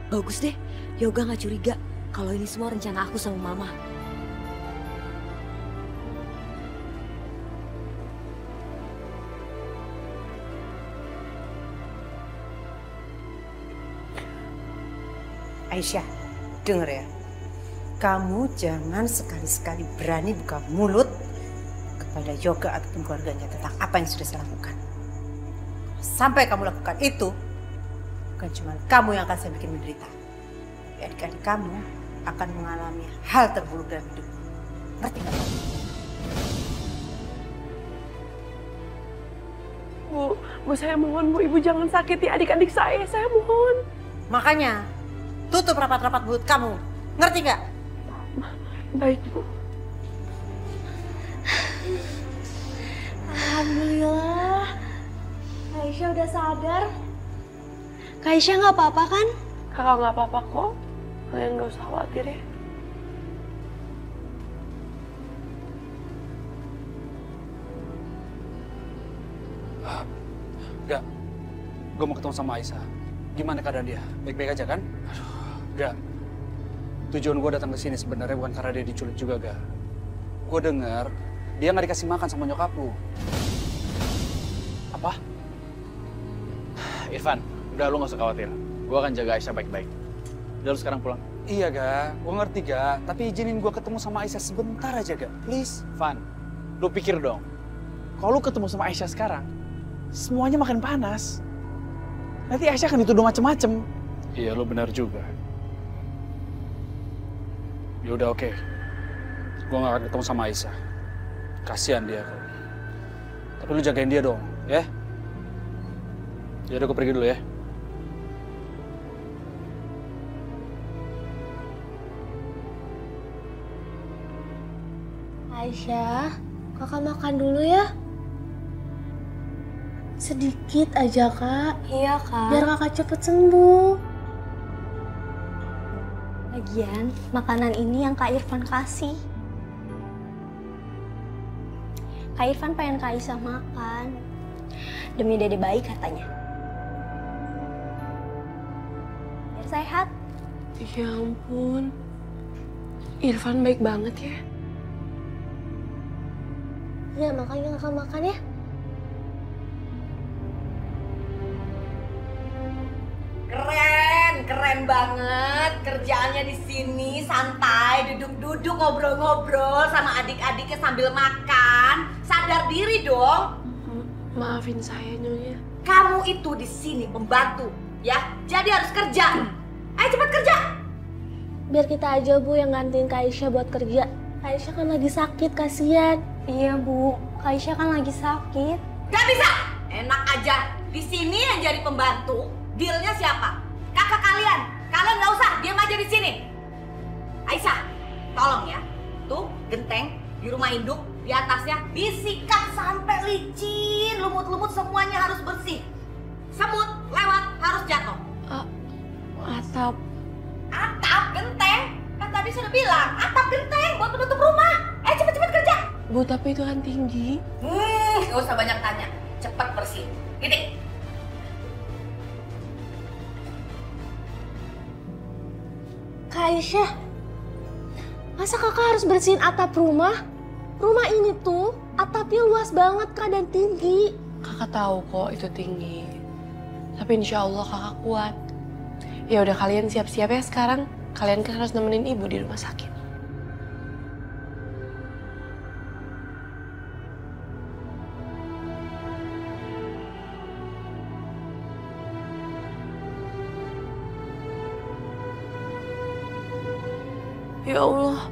Bagus deh, Yoga nggak curiga kalau ini semua rencana aku sama Mama. Aisyah, denger ya. Kamu jangan sekali-sekali berani buka mulut kepada Yoga ataupun keluarganya tentang apa yang sudah saya lakukan. Sampai kamu lakukan itu, bukan cuma kamu yang akan saya bikin menderita. Adik-adik kamu akan mengalami hal terburuk dalam hidup. Ngerti nggak? Bu, saya mohon Bu, Ibu jangan sakiti adik-adik saya mohon. Makanya, tutup rapat-rapat mulut kamu. Ngerti nggak? Baik, Bu. Alhamdulillah, Kak Aisyah udah sadar. Kak Aisyah nggak apa-apa kan? Kakak nggak apa-apa kok. Kalian nggak usah khawatir ya. Enggak, gue mau ketemu sama Aisyah. Gimana keadaan dia? Baik-baik aja kan? Enggak. Tujuan gue datang ke sini sebenarnya bukan karena dia diculik juga, Ga. Gue dengar dia nggak dikasih makan sama nyokap lu. Apa? Irfan, udah lu nggak usah khawatir. Gue akan jaga Aisyah baik-baik. Udah lu sekarang pulang. Iya, Ga. Gue ngerti, Ga. Tapi izinin gue ketemu sama Aisyah sebentar aja, Ga. Please. Van, lu pikir dong. Kalau lu ketemu sama Aisyah sekarang, semuanya makin panas. Nanti Aisyah akan dituduh macem-macem. Iya, lu benar juga. Ya udah oke. Gue gak akan ketemu sama Aisyah. Kasihan dia kok. Tapi lu jagain dia dong, ya? Ya udah gue pergi dulu ya. Aisyah, kakak makan dulu ya. Sedikit aja, Kak. Iya, Kak. Biar kakak cepet sembuh. Lagian, makanan ini yang Kak Irfan kasih. Kak Irfan pengen Kak Aisyah makan. Demi dede bayi katanya. Biar sehat. Ya ampun. Irfan baik banget ya. Ya, makanya kakak makan ya. Keren banget kerjaannya di sini, santai, duduk-duduk, ngobrol-ngobrol sama adik-adiknya sambil makan. Sadar diri dong. Maafin saya, Nyonya. Kamu itu di sini pembantu, ya. Jadi harus kerja. Ayo cepat kerja. Biar kita aja, Bu, yang gantiin Kak Aisyah buat kerja. Kak Aisyah kan lagi sakit, kasihan. Iya, Bu. Kak Aisyah kan lagi sakit. Gak bisa. Enak aja. Di sini yang jadi pembantu, dealnya siapa? Kakak kalian. Kalian nggak usah, diam aja di sini. Aisyah, tolong ya. Tuh, genteng di rumah induk, di atasnya disikat sampai licin, lumut-lumut semuanya harus bersih. Semut lewat harus jatuh. Atap. Atap genteng. Kan tadi sudah bilang, atap genteng buat menutup rumah. Cepet-cepet kerja. Bu, tapi itu kan tinggi. Gak usah banyak tanya. Cepat bersih. Titik. Kak Aisyah, masa kakak harus bersihin atap rumah? Rumah ini tuh atapnya luas banget, Kak, dan tinggi. Kakak tahu kok itu tinggi. Tapi insya Allah kakak kuat. Ya udah, kalian siap-siap ya sekarang. Kalian kan harus nemenin ibu di rumah sakit. Ya Allah,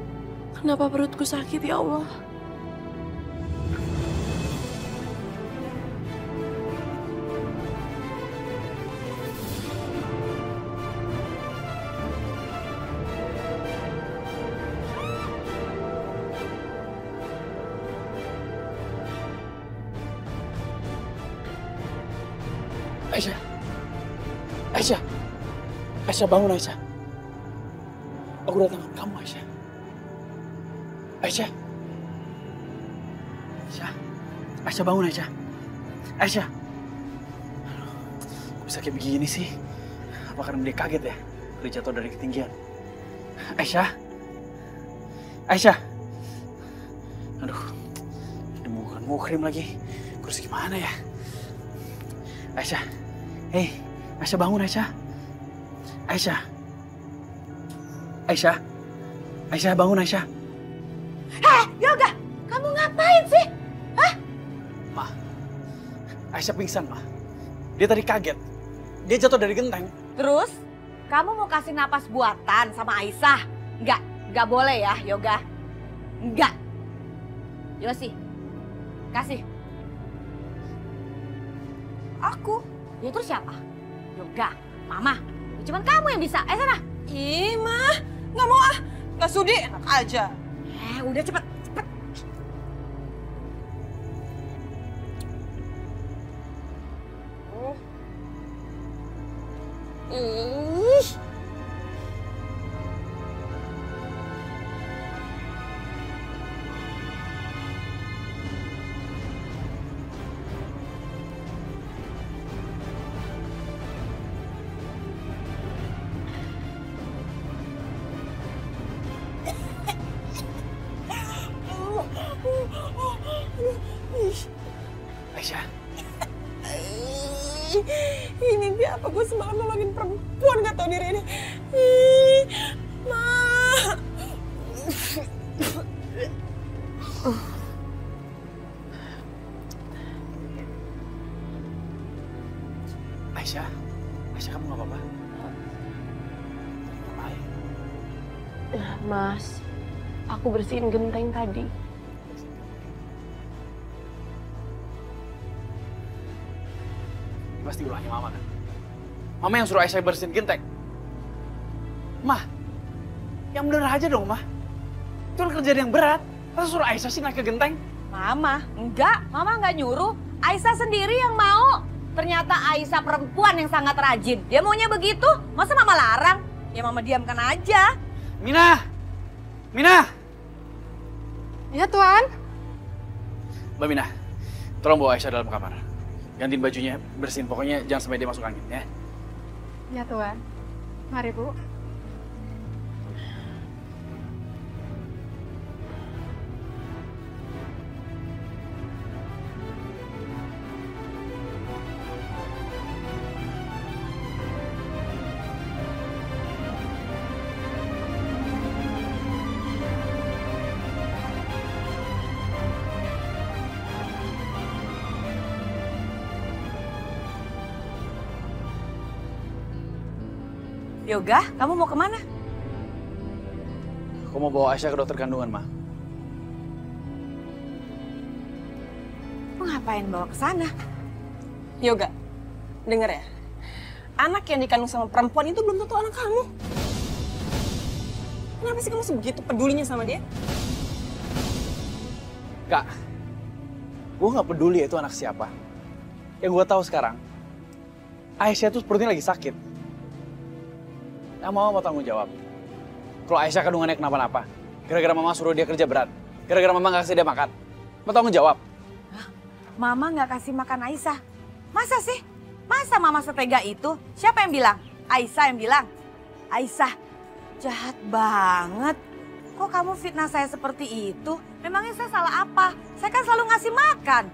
kenapa perutku sakit ya Allah? Aisyah. Aisyah. Aisyah, bangun Aisyah. Aku datang ke kamu, Aisyah. Aisyah. Aisyah. Aisyah, bangun Aisyah. Aisyah. Kok bisa kayak begini sih? Apa karena dia kaget ya? Dia jatuh dari ketinggian. Aisyah. Aisyah. Aduh. Ini bukan muhrim lagi. Terus gimana ya? Aisyah. Hei, Aisyah, bangun Aisyah. Aisyah. Aisyah. Aisyah, bangun Aisyah. Yoga, kamu ngapain sih? Hah? Ma, Aisyah pingsan, Ma. Dia tadi kaget. Dia jatuh dari genteng. Terus, kamu mau kasih napas buatan sama Aisyah? Enggak boleh ya, Yoga. Enggak. Yosi, kasih. Aku? Ya terus siapa? Yoga, Mama. Cuman kamu yang bisa. Ayo sana. Ih, Mah. Nggak mau ah. Nggak sudi, enak aja. Udah cepet. Aisyah. Ini dia apa gue semalam nolongin perempuan gak tau diri ini. Ma. Aisyah. Aisyah, kamu gak apa-apa? Mas, aku bersihin genteng tadi. Pasti ulahnya Mama kan? Mama yang suruh Aisyah bersihin genteng. Mah, yang bener aja dong, Mah. Itu kan kerjaan yang berat. Masa suruh Aisyah sih naik ke genteng? Mama, enggak. Mama enggak nyuruh. Aisyah sendiri yang mau. Ternyata Aisyah perempuan yang sangat rajin. Dia maunya begitu, masa mama larang? Ya mama diamkan aja. Mina! Mina! Ya, Tuan. Mbak Mina, tolong bawa Aisyah dalam kamar. Gantiin bajunya, bersihin. Pokoknya jangan sampai dia masuk angin, ya. Ya, Tuan. Mari, Bu. Yoga, kamu mau kemana? Aku mau bawa Aisyah ke dokter kandungan, Ma. Mau ngapain bawa ke sana? Yoga, denger ya. Anak yang dikandung sama perempuan itu belum tentu anak kamu. Kenapa sih kamu sebegitu pedulinya sama dia? Kak, gue nggak peduli itu anak siapa. Yang gue tahu sekarang, Aisyah tuh sepertinya lagi sakit. Nah, Mama mau tanggung jawab. Kalau Aisyah kandungannya kenapa-napa, gara-gara Mama suruh dia kerja berat, gara-gara Mama nggak kasih dia makan, mau tanggung jawab. Mama nggak kasih makan Aisyah. Masa sih? Masa Mama setega itu? Siapa yang bilang? Aisyah yang bilang. Aisyah, jahat banget. Kok kamu fitnah saya seperti itu? Memangnya saya salah apa? Saya kan selalu ngasih makan.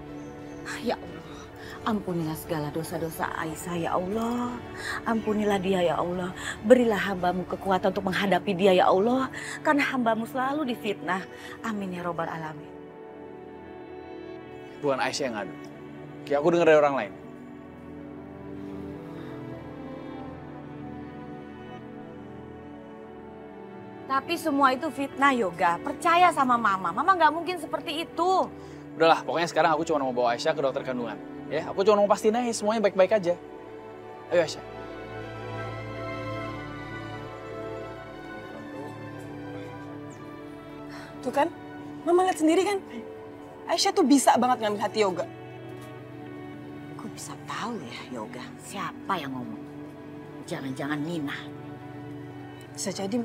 Ya Allah, ampunilah segala dosa-dosa Aisyah ya Allah. Ampunilah dia ya Allah. Berilah hambamu kekuatan untuk menghadapi dia ya Allah. Karena hambamu selalu difitnah. Amin ya robbal alamin. Bukan Aisyah yang ngadu. Kayak aku denger dari orang lain. Tapi semua itu fitnah Yoga. Percaya sama Mama. Mama nggak mungkin seperti itu. Udahlah, pokoknya sekarang aku cuma mau bawa Aisyah ke dokter kandungan. Ya, aku cuma mau pastiin aja semuanya baik-baik aja. Ayo Aisyah. Tuh kan, Mama lihat sendiri kan. Aisyah tuh bisa banget ngambil hati Yoga. Kok bisa tahu ya Yoga? Siapa yang ngomong? Jangan-jangan Nina. Bisa jadi.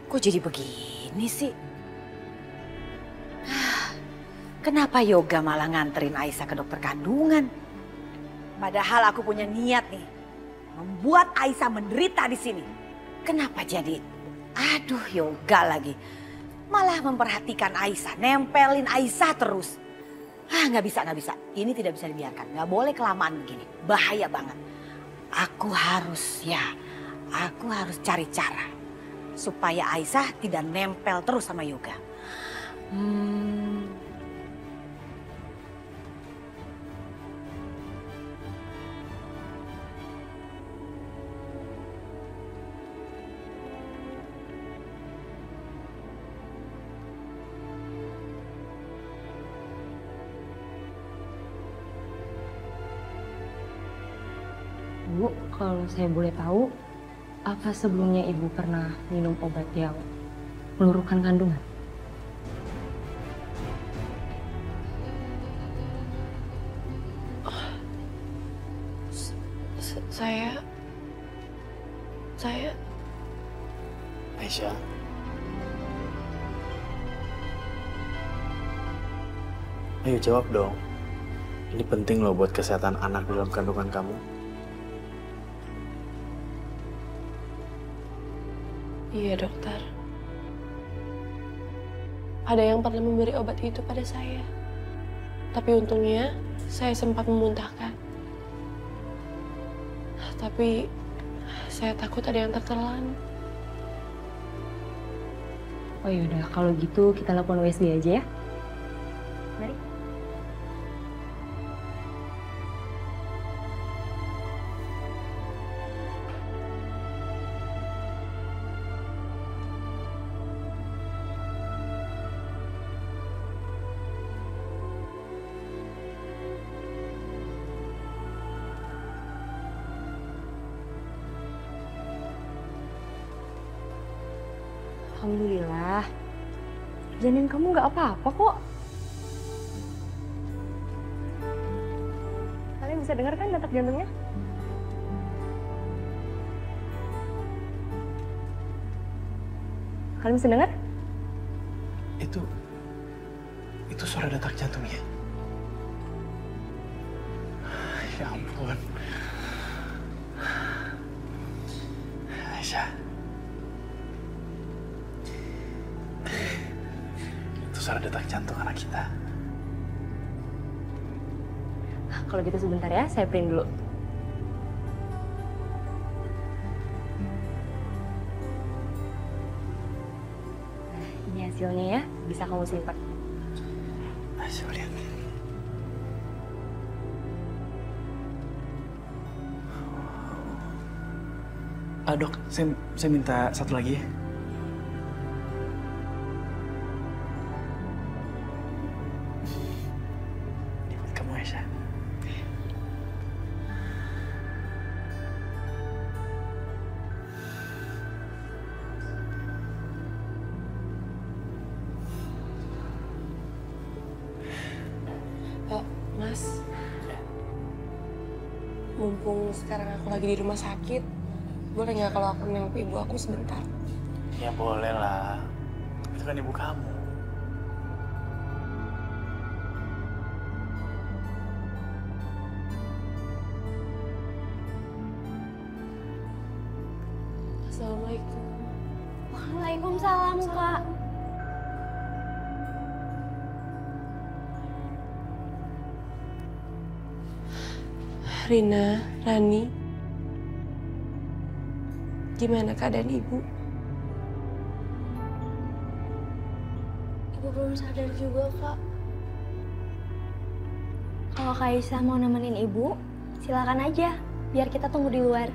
Kok jadi begini sih? Kenapa Yoga malah nganterin Aisyah ke dokter kandungan? Padahal aku punya niat nih, membuat Aisyah menderita di sini. Kenapa jadi, aduh Yoga lagi, malah memperhatikan Aisyah, nempelin Aisyah terus. Nggak bisa, nggak bisa. Ini tidak bisa dibiarkan, nggak boleh kelamaan begini, bahaya banget. Aku harus cari cara supaya Aisyah tidak nempel terus sama Yoga. Bu, kalau saya boleh tahu, apa sebelumnya Ibu pernah minum obat yang meluruhkan kandungan? Saya... Aisyah. Ayo jawab dong. Ini penting loh buat kesehatan anak dalam kandungan kamu. Iya dokter. Ada yang pernah memberi obat itu pada saya. Tapi untungnya saya sempat memuntahkan. Tapi saya takut ada yang tertelan. Oh yaudah, kalau gitu kita lakukan USG aja ya. Mari. Alhamdulillah. Janin kamu nggak apa-apa kok. Kalian bisa dengar kan detak jantungnya? Kalian bisa dengar? Itu suara detak jantungnya. Ya ampun. Aisyah. Itu suara detak jantung anak kita. Kalau gitu sebentar ya, saya print dulu. Nah, ini hasilnya ya, bisa kamu simpan. Coba lihat. Dok, saya minta satu lagi ya. Ini buat kamu, Aisyah. Mas, mumpung sekarang aku lagi di rumah sakit, boleh nggak kalau aku nengok ibu aku sebentar? Ya boleh lah. Itu kan ibu kamu. Assalamualaikum. Waalaikumsalam, Kak. Rina, Rani, gimana keadaan ibu? Ibu belum sadar juga, Kak. Kalau Kak Aisyah mau nemenin ibu, silakan aja. Biar kita tunggu di luar.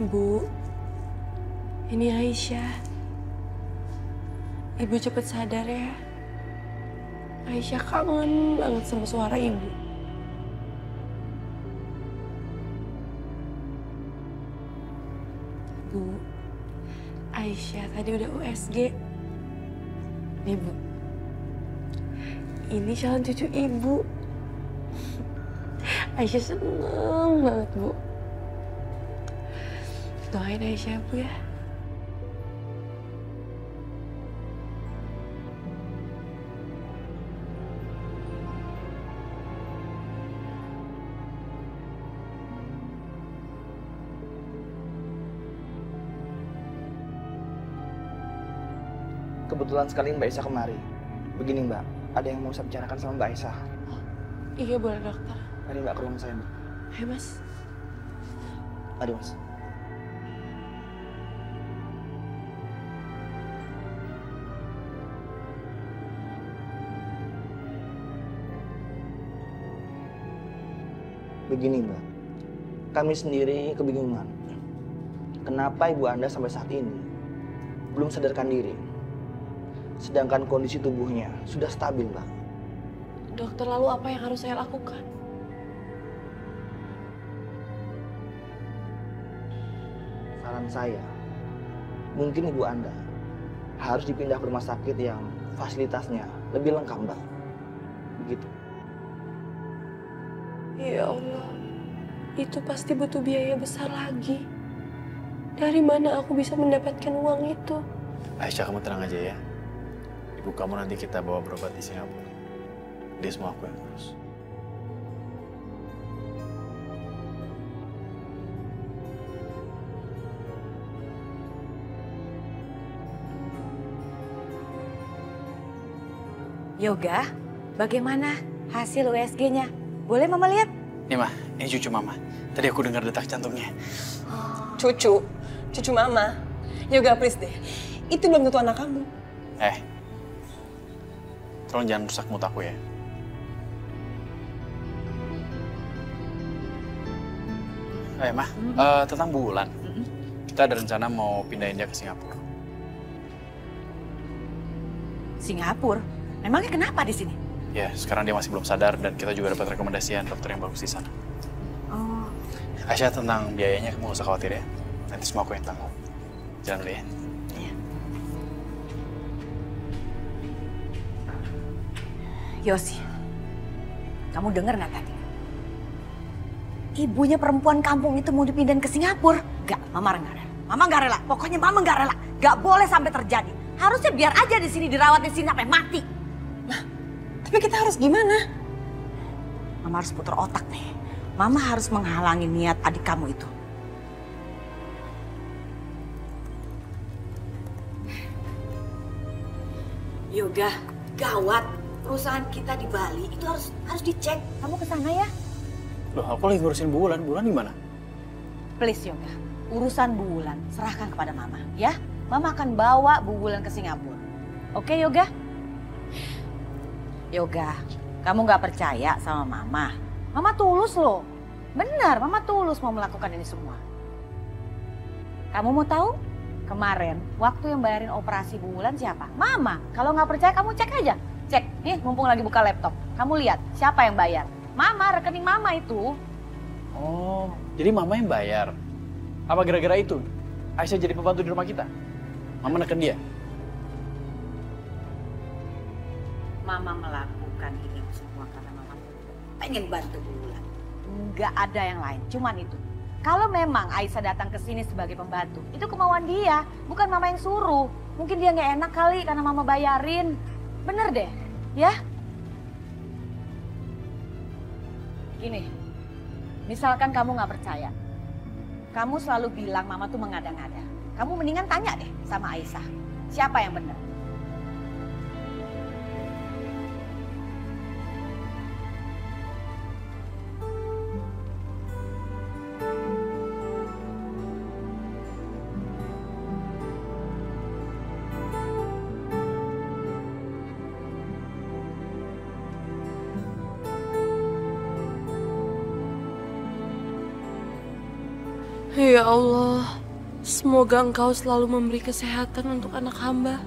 Bu, ini Aisyah. Ibu cepet sadar ya. Aisyah kangen banget sama suara ibu. Bu, Aisyah tadi udah USG. Nih Bu, ini calon cucu ibu. Aisyah seneng banget Bu. Doain Aisyah Bu ya. Kebetulan sekali Mbak Aisyah kemari. Begini Mbak, ada yang mau saya bicarakan sama Mbak Aisyah. Iya boleh dokter. Mari Mbak ke ruang saya Mbak. Ayo Mas. Mari Mas. Begini Mbak, kami sendiri kebingungan. Kenapa ibu Anda sampai saat ini belum sadarkan diri? Sedangkan kondisi tubuhnya sudah stabil, Mbak. Dokter, lalu apa yang harus saya lakukan? Saran saya, mungkin ibu Anda harus dipindah ke rumah sakit yang fasilitasnya lebih lengkap, Mbak. Begitu. Ya Allah, itu pasti butuh biaya besar lagi. Dari mana aku bisa mendapatkan uang itu? Aisyah, kamu tenang aja ya. Ibu kamu nanti kita bawa berobat di Singapura. Dia semua aku yang urus. Yoga, bagaimana hasil USG-nya? Boleh Mama lihat? Nih Ma, ini cucu Mama. Tadi aku dengar detak jantungnya. Cucu Mama. Yoga, please deh. Itu belum tentu anak kamu. Tolong jangan rusak mood aku ya. Ma, tentang Bulan. Kita ada rencana mau pindahin dia ke Singapura. Singapura? Memangnya kenapa di sini? Ya, sekarang dia masih belum sadar dan kita juga dapat rekomendasian dokter yang bagus di sana. Oh. Aisyah, tentang biayanya kamu gak usah khawatir ya. Nanti semua aku yang tanggung. Jalan dulu ya. Iya. Yosi, kamu dengar nggak tadi? Ibunya perempuan kampung itu mau dipindahin ke Singapura. Gak, Mama nggak rela. Mama nggak rela. Pokoknya Mama nggak rela. Gak boleh sampai terjadi. Harusnya biar aja di sini dirawat di sini sampai mati. Nah, tapi kita harus gimana? Mama harus putar otak deh. Mama harus menghalangi niat adik kamu itu. Yoga, gawat. Perusahaan kita di Bali itu harus dicek. Kamu ke sana ya? Loh, aku lagi ngurusin Bulan. Bulan di mana? Please Yoga, urusan Bu Wulan serahkan kepada Mama, ya. Mama akan bawa Bu Wulan ke Singapura. Oke Yoga? Yoga, kamu nggak percaya sama Mama? Mama tulus loh. Benar, Mama tulus mau melakukan ini semua. Kamu mau tahu? Kemarin, waktu yang bayarin operasi Bu Wulan siapa? Mama. Kalau nggak percaya kamu cek aja. Cek, nih mumpung lagi buka laptop. Kamu lihat siapa yang bayar. Mama, rekening Mama itu. Oh, jadi Mama yang bayar. Apa gara-gara itu Aisyah jadi pembantu di rumah kita? Mama neken dia? Mama melakukan ini semua karena Mama pengen bantu Bu Wulan. Nggak ada yang lain, cuman itu. Kalau memang Aisyah datang ke sini sebagai pembantu, itu kemauan dia, bukan Mama yang suruh. Mungkin dia nggak enak kali karena Mama bayarin. Bener deh, ya? Gini, misalkan kamu nggak percaya, kamu selalu bilang Mama tuh mengada-ngada. Kamu mendingan tanya deh sama Aisyah, siapa yang bener? Ya Allah, semoga Engkau selalu memberi kesehatan untuk anak hamba.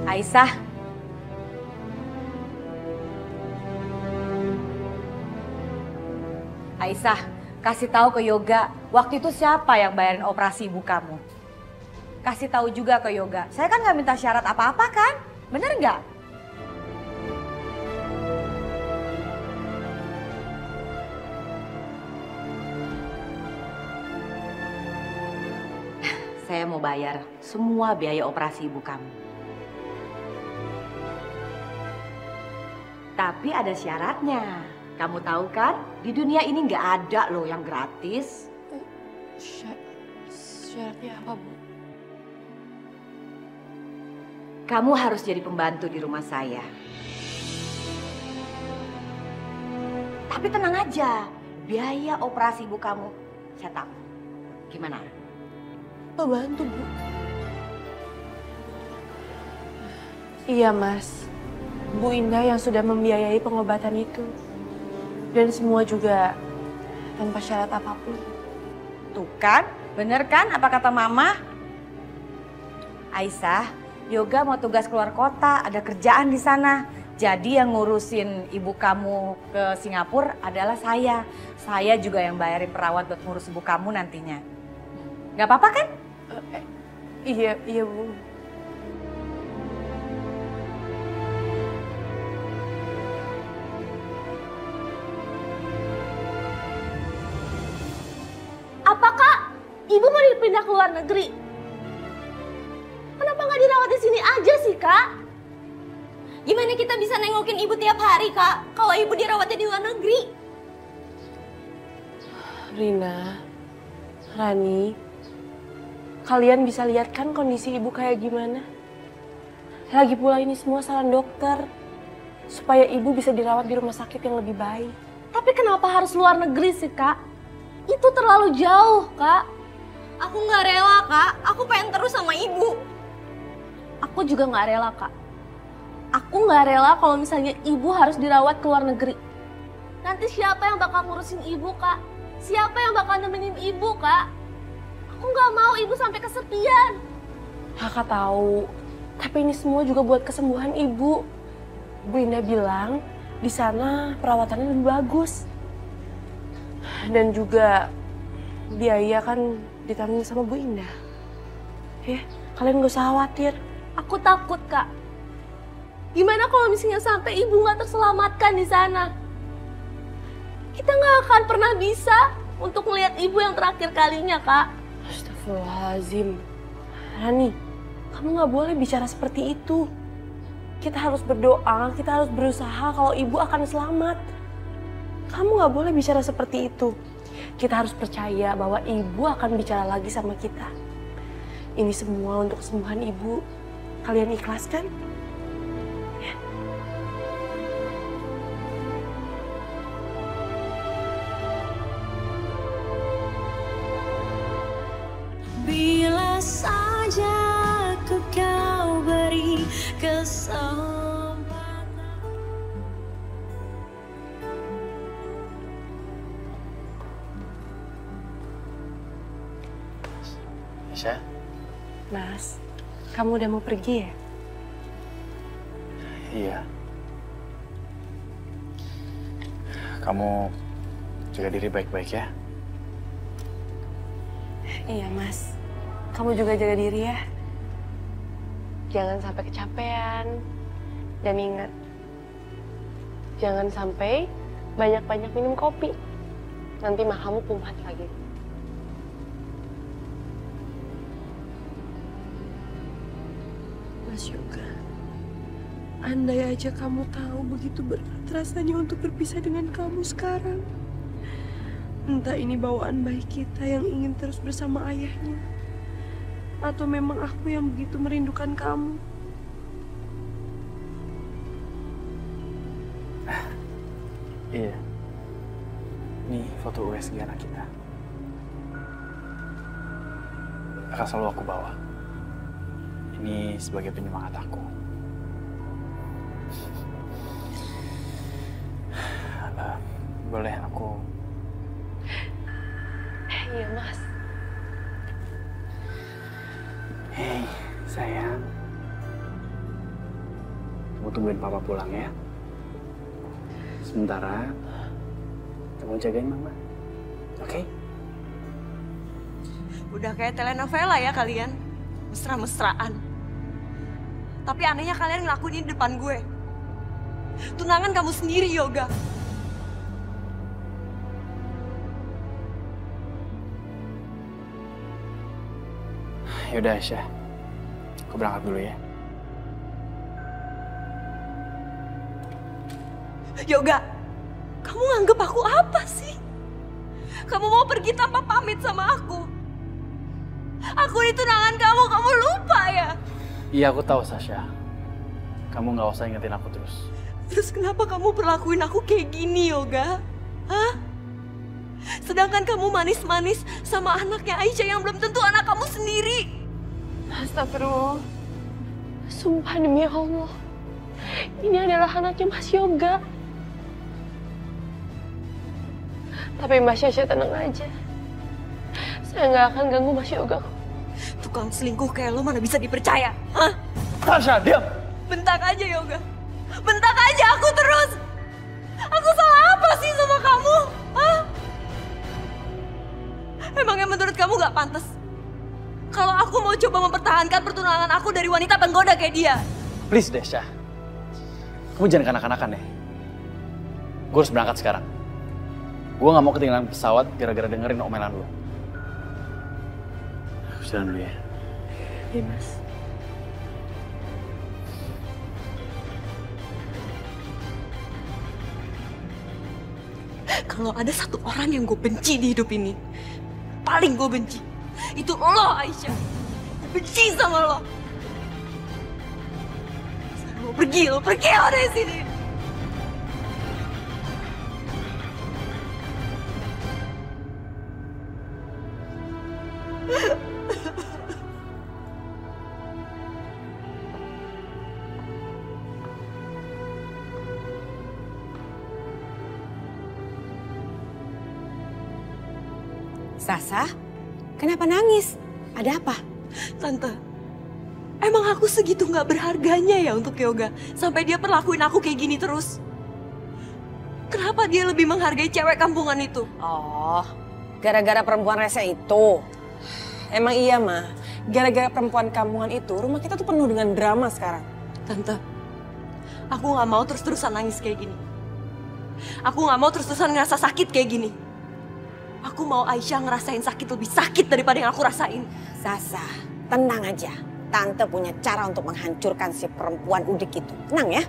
Aisyah. Aisyah, kasih tahu ke Yoga, waktu itu siapa yang bayarin operasi ibu kamu? Kasih tahu juga ke Yoga, saya kan nggak minta syarat apa-apa kan? Bener nggak? Saya mau bayar semua biaya operasi ibu kamu. Tapi ada syaratnya. Kamu tahu kan, di dunia ini nggak ada loh yang gratis. Syaratnya apa, Bu? Kamu harus jadi pembantu di rumah saya. Tapi tenang aja, biaya operasi ibu kamu saya tanggung. Gimana? Pembantu, Bu. Iya, Mas. Bu Indah yang sudah membiayai pengobatan itu. Dan semua juga tanpa syarat apapun. Tuh kan, bener kan apa kata Mama? Aisyah, Yoga mau tugas keluar kota, ada kerjaan di sana. Jadi yang ngurusin ibu kamu ke Singapura adalah saya. Saya juga yang bayarin perawat buat ngurus ibu kamu nantinya. Gak apa-apa kan? Iya, Bu. Apakah ibu mau dipindah ke luar negeri? Kenapa nggak dirawat di sini aja sih, Kak? Gimana kita bisa nengokin ibu tiap hari, Kak? Kalau ibu dirawatnya di luar negeri. Rina, Rani, kalian bisa lihat kan kondisi ibu kayak gimana? Lagi pula ini semua saran dokter. Supaya ibu bisa dirawat di rumah sakit yang lebih baik. Tapi kenapa harus luar negeri sih, Kak? Itu terlalu jauh, Kak. Aku nggak rela, Kak. Aku pengen terus sama ibu. Aku juga nggak rela, Kak. Aku nggak rela kalau misalnya ibu harus dirawat ke luar negeri. Nanti siapa yang bakal ngurusin ibu, Kak? Siapa yang bakal nemenin ibu, Kak? Aku nggak mau ibu sampai kesepian. Kakak tahu, tapi ini semua juga buat kesembuhan ibu. Bu Indah bilang di sana perawatannya lebih bagus. Dan juga biaya kan ditanggung sama Bu Indah. Ya, kalian gak usah khawatir. Aku takut, Kak. Gimana kalau misalnya sampai ibu nggak terselamatkan di sana? Kita nggak akan pernah bisa untuk melihat ibu yang terakhir kalinya, Kak. Astagfirullahaladzim. Rani, kamu nggak boleh bicara seperti itu. Kita harus berdoa, kita harus berusaha kalau ibu akan selamat. Kamu nggak boleh bicara seperti itu. Kita harus percaya bahwa ibu akan bicara lagi sama kita. Ini semua untuk kesembuhan ibu. Kalian ikhlas kan? Ya. Bila saja kau beri kesempatan. Aisyah? Mas, kamu udah mau pergi ya? Iya. Kamu jaga diri baik-baik ya. Iya, Mas. Kamu juga jaga diri ya. Jangan sampai kecapean. Dan ingat, jangan sampai banyak-banyak minum kopi. Nanti mah kamu kumat lagi. Mas Yoga, andai aja kamu tahu begitu berat rasanya untuk berpisah dengan kamu sekarang. Entah ini bawaan bayi kita yang ingin terus bersama ayahnya, atau memang aku yang begitu merindukan kamu. Iya. Nih foto USG anak kita. Akan selalu aku bawa. Ini sebagai penyemangat aku. Boleh aku? Iya, Mas. Hei, sayang. Kamu tungguin papa pulang ya. Sementara kamu jagain mama. Oke? Udah kayak telenovela ya kalian. Mesra-mesraan. Tapi anehnya kalian ngelakuin ini di depan gue. Tunangan kamu sendiri, Yoga. Yaudah Aisyah, aku berangkat dulu ya. Yoga, kamu nganggep aku apa sih? Kamu mau pergi tanpa pamit sama aku? Aku ini tunangan kamu lupa ya? Iya aku tahu Sasha, kamu nggak usah ingetin aku terus. Terus kenapa kamu perlakuin aku kayak gini, Yoga? Hah? Sedangkan kamu manis-manis sama anaknya Aisyah yang belum tentu anak kamu sendiri. Astagfirullah. Sumpah demi Allah. Ini adalah anaknya Mas Yoga. Tapi Mas Yasha tenang aja. Saya nggak akan ganggu Mas Yoga. Tukang selingkuh kayak lo mana bisa dipercaya? Hah? Sasha, diam! Bentak aja, Yoga. Bentak aja aku terus. Aku salah apa sih sama kamu? Hah? Emangnya menurut kamu gak pantas? Kalau aku mau coba mempertahankan pertunangan aku dari wanita penggoda kayak dia. Please deh, Syah. Kamu jangan kanak-kanakan deh. Gue harus berangkat sekarang. Gue gak mau ketinggalan pesawat gara-gara dengerin omelan lo. Aku jalan dulu ya. Iya, Mas. Kalau ada satu orang yang gue benci di hidup ini, paling gue benci, itu lo, Aisyah. Gue benci sama lo. Lo pergi lo dari sini. Sasa, kenapa nangis? Ada apa? Tante, emang aku segitu gak berharganya ya untuk Yoga? Sampai dia perlakuin aku kayak gini terus? Kenapa dia lebih menghargai cewek kampungan itu? Oh, gara-gara perempuan rese itu. Emang iya, mah. Gara-gara perempuan kampungan itu, rumah kita tuh penuh dengan drama sekarang. Tante, aku gak mau terus-terusan nangis kayak gini. Aku gak mau terus-terusan ngerasa sakit kayak gini. Aku mau Aisyah ngerasain sakit lebih sakit daripada yang aku rasain. Sasa, tenang aja. Tante punya cara untuk menghancurkan si perempuan udik itu. Tenang ya.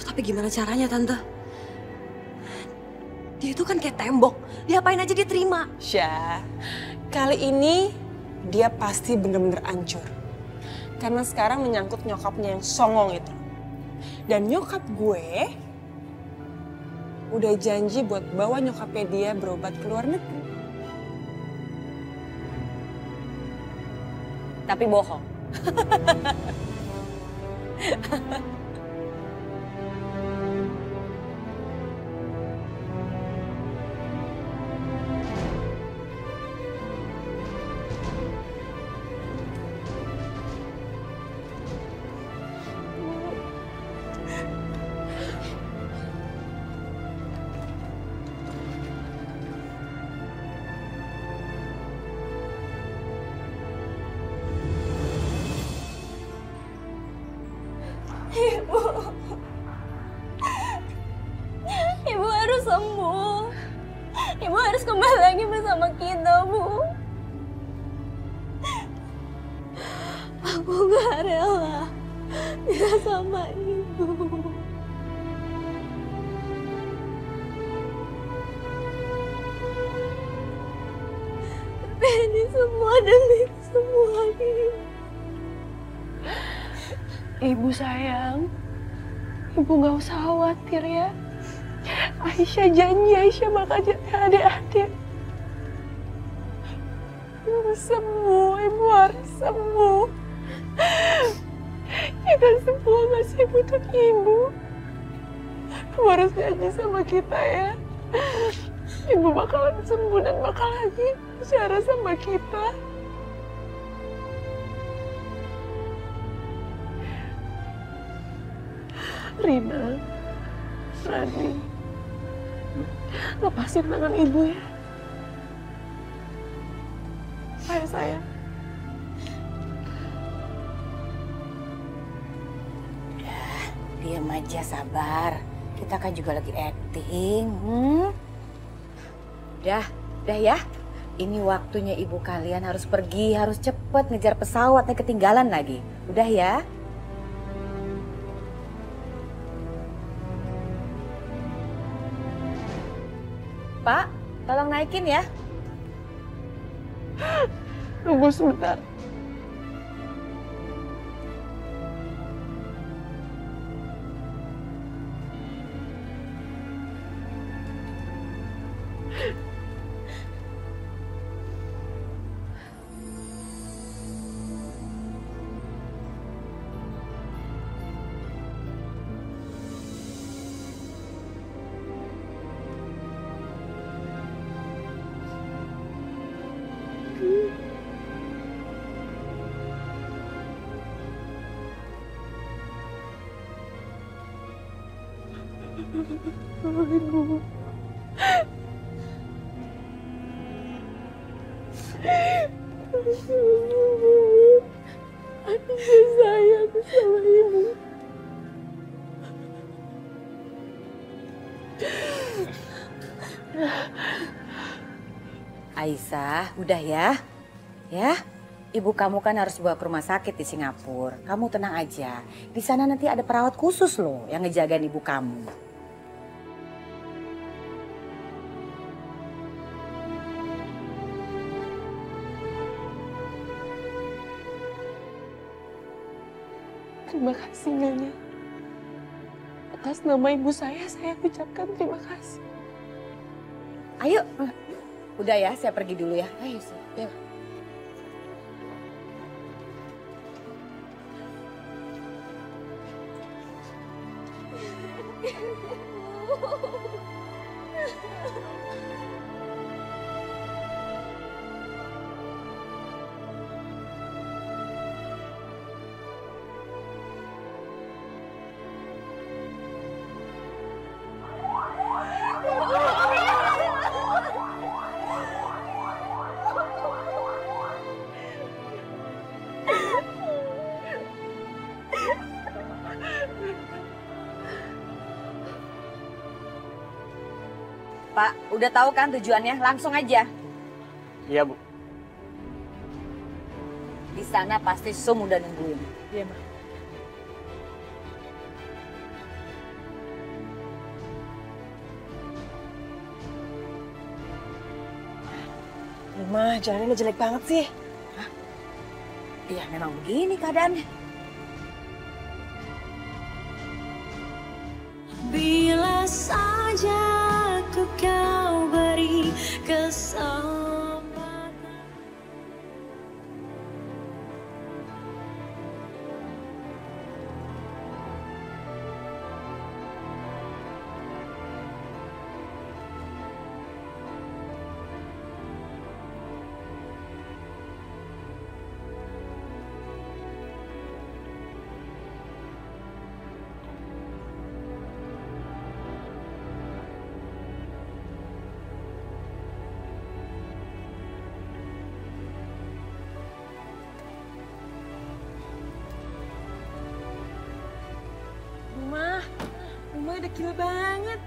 Tapi gimana caranya, Tante? Dia itu kan kayak tembok. Diapain aja dia terima. Syah, kali ini dia pasti bener-bener hancur. Karena sekarang menyangkut nyokapnya yang songong itu. Dan nyokap gue udah janji buat bawa nyokapnya dia berobat ke luar negeri. Tapi bohong. Ibu harus sembuh. Ibu harus kembali lagi bersama kita, Bu. Aku gak rela dia sama Ibu. Tapi ini semua demi semua Ibu. Ibu sayang, Ibu gak usah khawatir ya. Aisyah janji Aisyah bakal jadi adik-adik. Ibu sembuh, Ibu harus sembuh. Kita semua masih butuh Ibu. Ibu harus janji sama kita ya. Ibu bakalan sembuh dan bakal lagi bicara sama kita. Rina, Rani, lepasin tangan Ibu ya. Ayo sayang. Udah, diam aja, sabar. Kita kan juga lagi acting. Udah ya. Ini waktunya ibu kalian harus pergi, harus cepet ngejar pesawat, nih ketinggalan lagi. Udah ya. Pak, tolong naikin ya. Tunggu sebentar. Ibu. Aisyah sayang sama Ibu. Aisyah, udah ya. Ya, ibu kamu kan harus dibawa ke rumah sakit di Singapura. Kamu tenang aja. Di sana nanti ada perawat khusus loh yang ngejagain ibu kamu. Terima kasih Nyonya. Atas nama ibu saya ucapkan terima kasih. Ayo, udah ya, saya pergi dulu ya. Ayo, yuk. Pak, udah tahu kan tujuannya? Langsung aja. Iya, Bu. Di sana pasti Sum udah nungguin. Iya, Ma. Ma, jalannya jelek banget sih. Iya, memang begini keadaannya. Bila saja ku kau beri kesempatan. Rumah udah gila banget.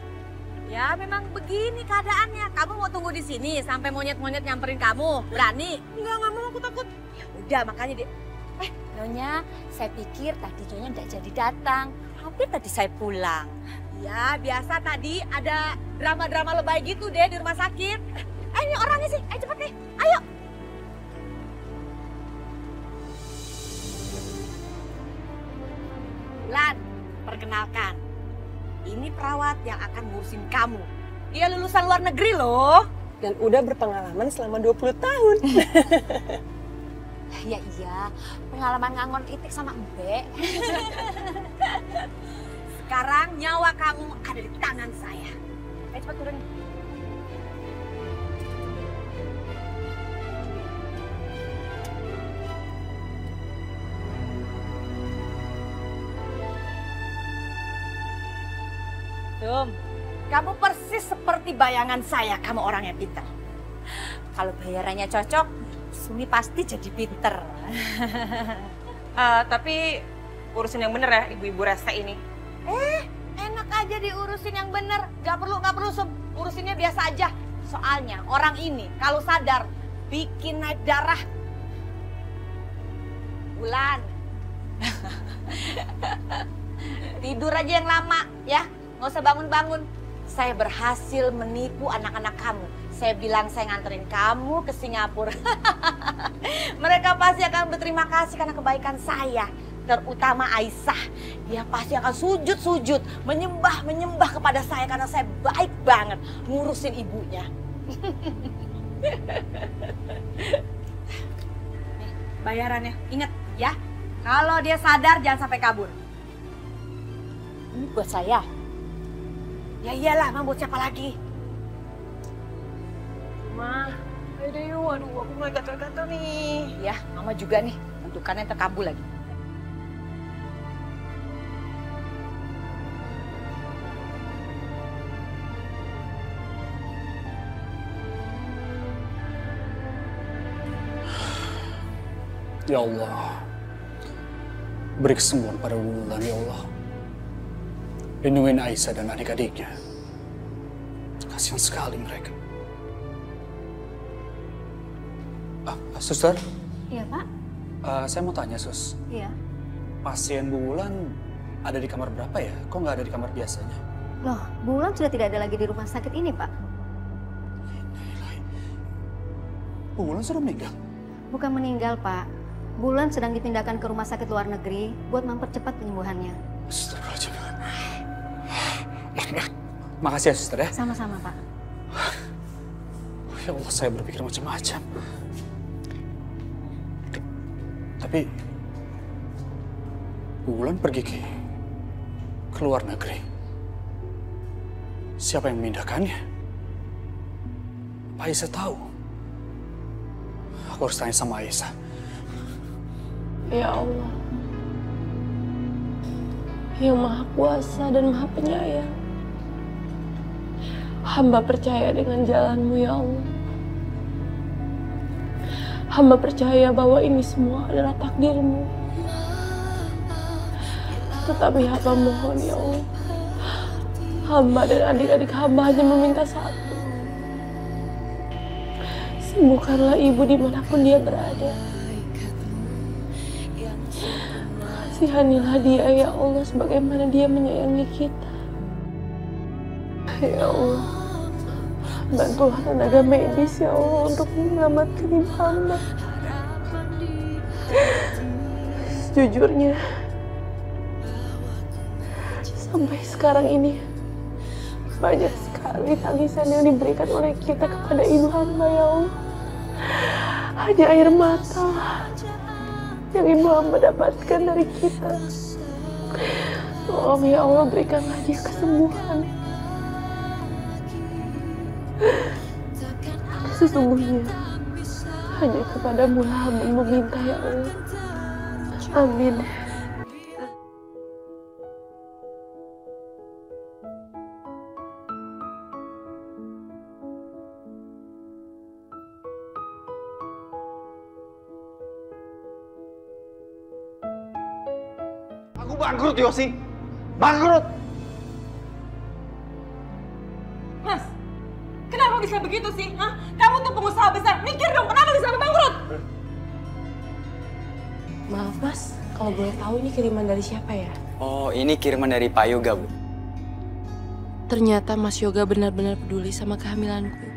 Ya memang begini keadaannya. Kamu mau tunggu di sini sampai monyet-monyet nyamperin kamu? Berani? Enggak mau, aku takut. Ya udah, makanya dia... Nyonya, saya pikir tadi Nyonya nggak jadi datang. Hampir tadi saya pulang. Ya biasa tadi ada drama-drama lebay gitu deh di rumah sakit. Ini orangnya sih, ayo cepet nih, ayo. Lan, perkenalkan. Ini perawat yang akan ngurusin kamu. Dia lulusan luar negeri loh. Dan udah berpengalaman selama 20 tahun. Ya iya, pengalaman ngangon itik sama Mbak. Sekarang nyawa kamu ada di tangan saya. Ayo cepat turun. Kamu persis seperti bayangan saya, kamu orang yang pintar. Kalau bayarannya cocok, Sumi pasti jadi pinter. Tapi urusin yang bener ya ibu-ibu rese ini. Enak aja diurusin yang bener. Gak perlu Sum. Urusinnya biasa aja. Soalnya orang ini kalau sadar bikin naik darah. Bulan. Tidur aja yang lama ya. Nggak usah bangun-bangun. Saya berhasil menipu anak-anak kamu. Saya bilang saya nganterin kamu ke Singapura. Mereka pasti akan berterima kasih karena kebaikan saya. Terutama Aisyah. Dia pasti akan sujud-sujud. Menyembah kepada saya karena saya baik banget ngurusin ibunya. Nih, bayarannya. Ingat ya. Kalau dia sadar jangan sampai kabur. Ini buat saya. Ya iyalah, Mama buat siapa lagi? Ma, ayo deh yuk. Aduh, aku mulai gatel-gatel nih. Ya, Mama juga nih. Bentukannya terkabul lagi. Ya Allah, beri kesembuhan pada Wulan, ya Allah. Lindungin Aisyah dan adik-adiknya. Kasihan sekali mereka. Suster? Iya, Pak. Saya mau tanya, Sus. Iya. Pasien Bu Wulan ada di kamar berapa ya? Kok nggak ada di kamar biasanya? Loh, Bu Wulan sudah tidak ada lagi di rumah sakit ini, Pak. Bu Wulan sudah meninggal? Bukan meninggal, Pak. Bu Wulan sedang dipindahkan ke rumah sakit luar negeri buat mempercepat penyembuhannya. Astagfirullahaladzim. Makasih ya, Suster ya. Sama-sama, Pak. Ya Allah, saya berpikir macam-macam. Tapi Bu Wulan pergi ke luar negeri. Siapa yang memindahkannya? Pak Aisyah tahu. Aku harus tanya sama Aisyah. Ya Allah, yang Maha Kuasa dan Maha Penyayang, hamba percaya dengan jalan-Mu ya Allah. Hamba percaya bahwa ini semua adalah takdir-Mu. Tetapi hamba mohon ya Allah, hamba dan adik-adik hamba hanya meminta satu. Sembuhkanlah ibu dimanapun dia berada. Kasihanilah dia ya Allah sebagaimana dia menyayangi kita. Ya Allah, bantulah tenaga medis ya Allah untuk menyelamatkan ibu hamba. Sejujurnya, sampai sekarang ini banyak sekali tangisan yang diberikan oleh kita kepada ibu hamba ya Allah. Hanya air mata yang ibu hamba dapatkan dari kita. Tolong ya Allah berikanlah dia kesembuhan. Sesungguhnya hanya kepadamu lah hamba meminta ya Allah. Amin. Aku bangkrut, Yosi. Bangkrut. Mas, kenapa bisa begitu sih? Hah? Kamu tuh pengusaha besar. Mikir dong, kenapa bisa sampai bangkrut? Maaf Mas, kalau boleh tahu ini kiriman dari siapa ya? Oh, ini kiriman dari Pak Yoga, Bu. Ternyata Mas Yoga benar-benar peduli sama kehamilanku.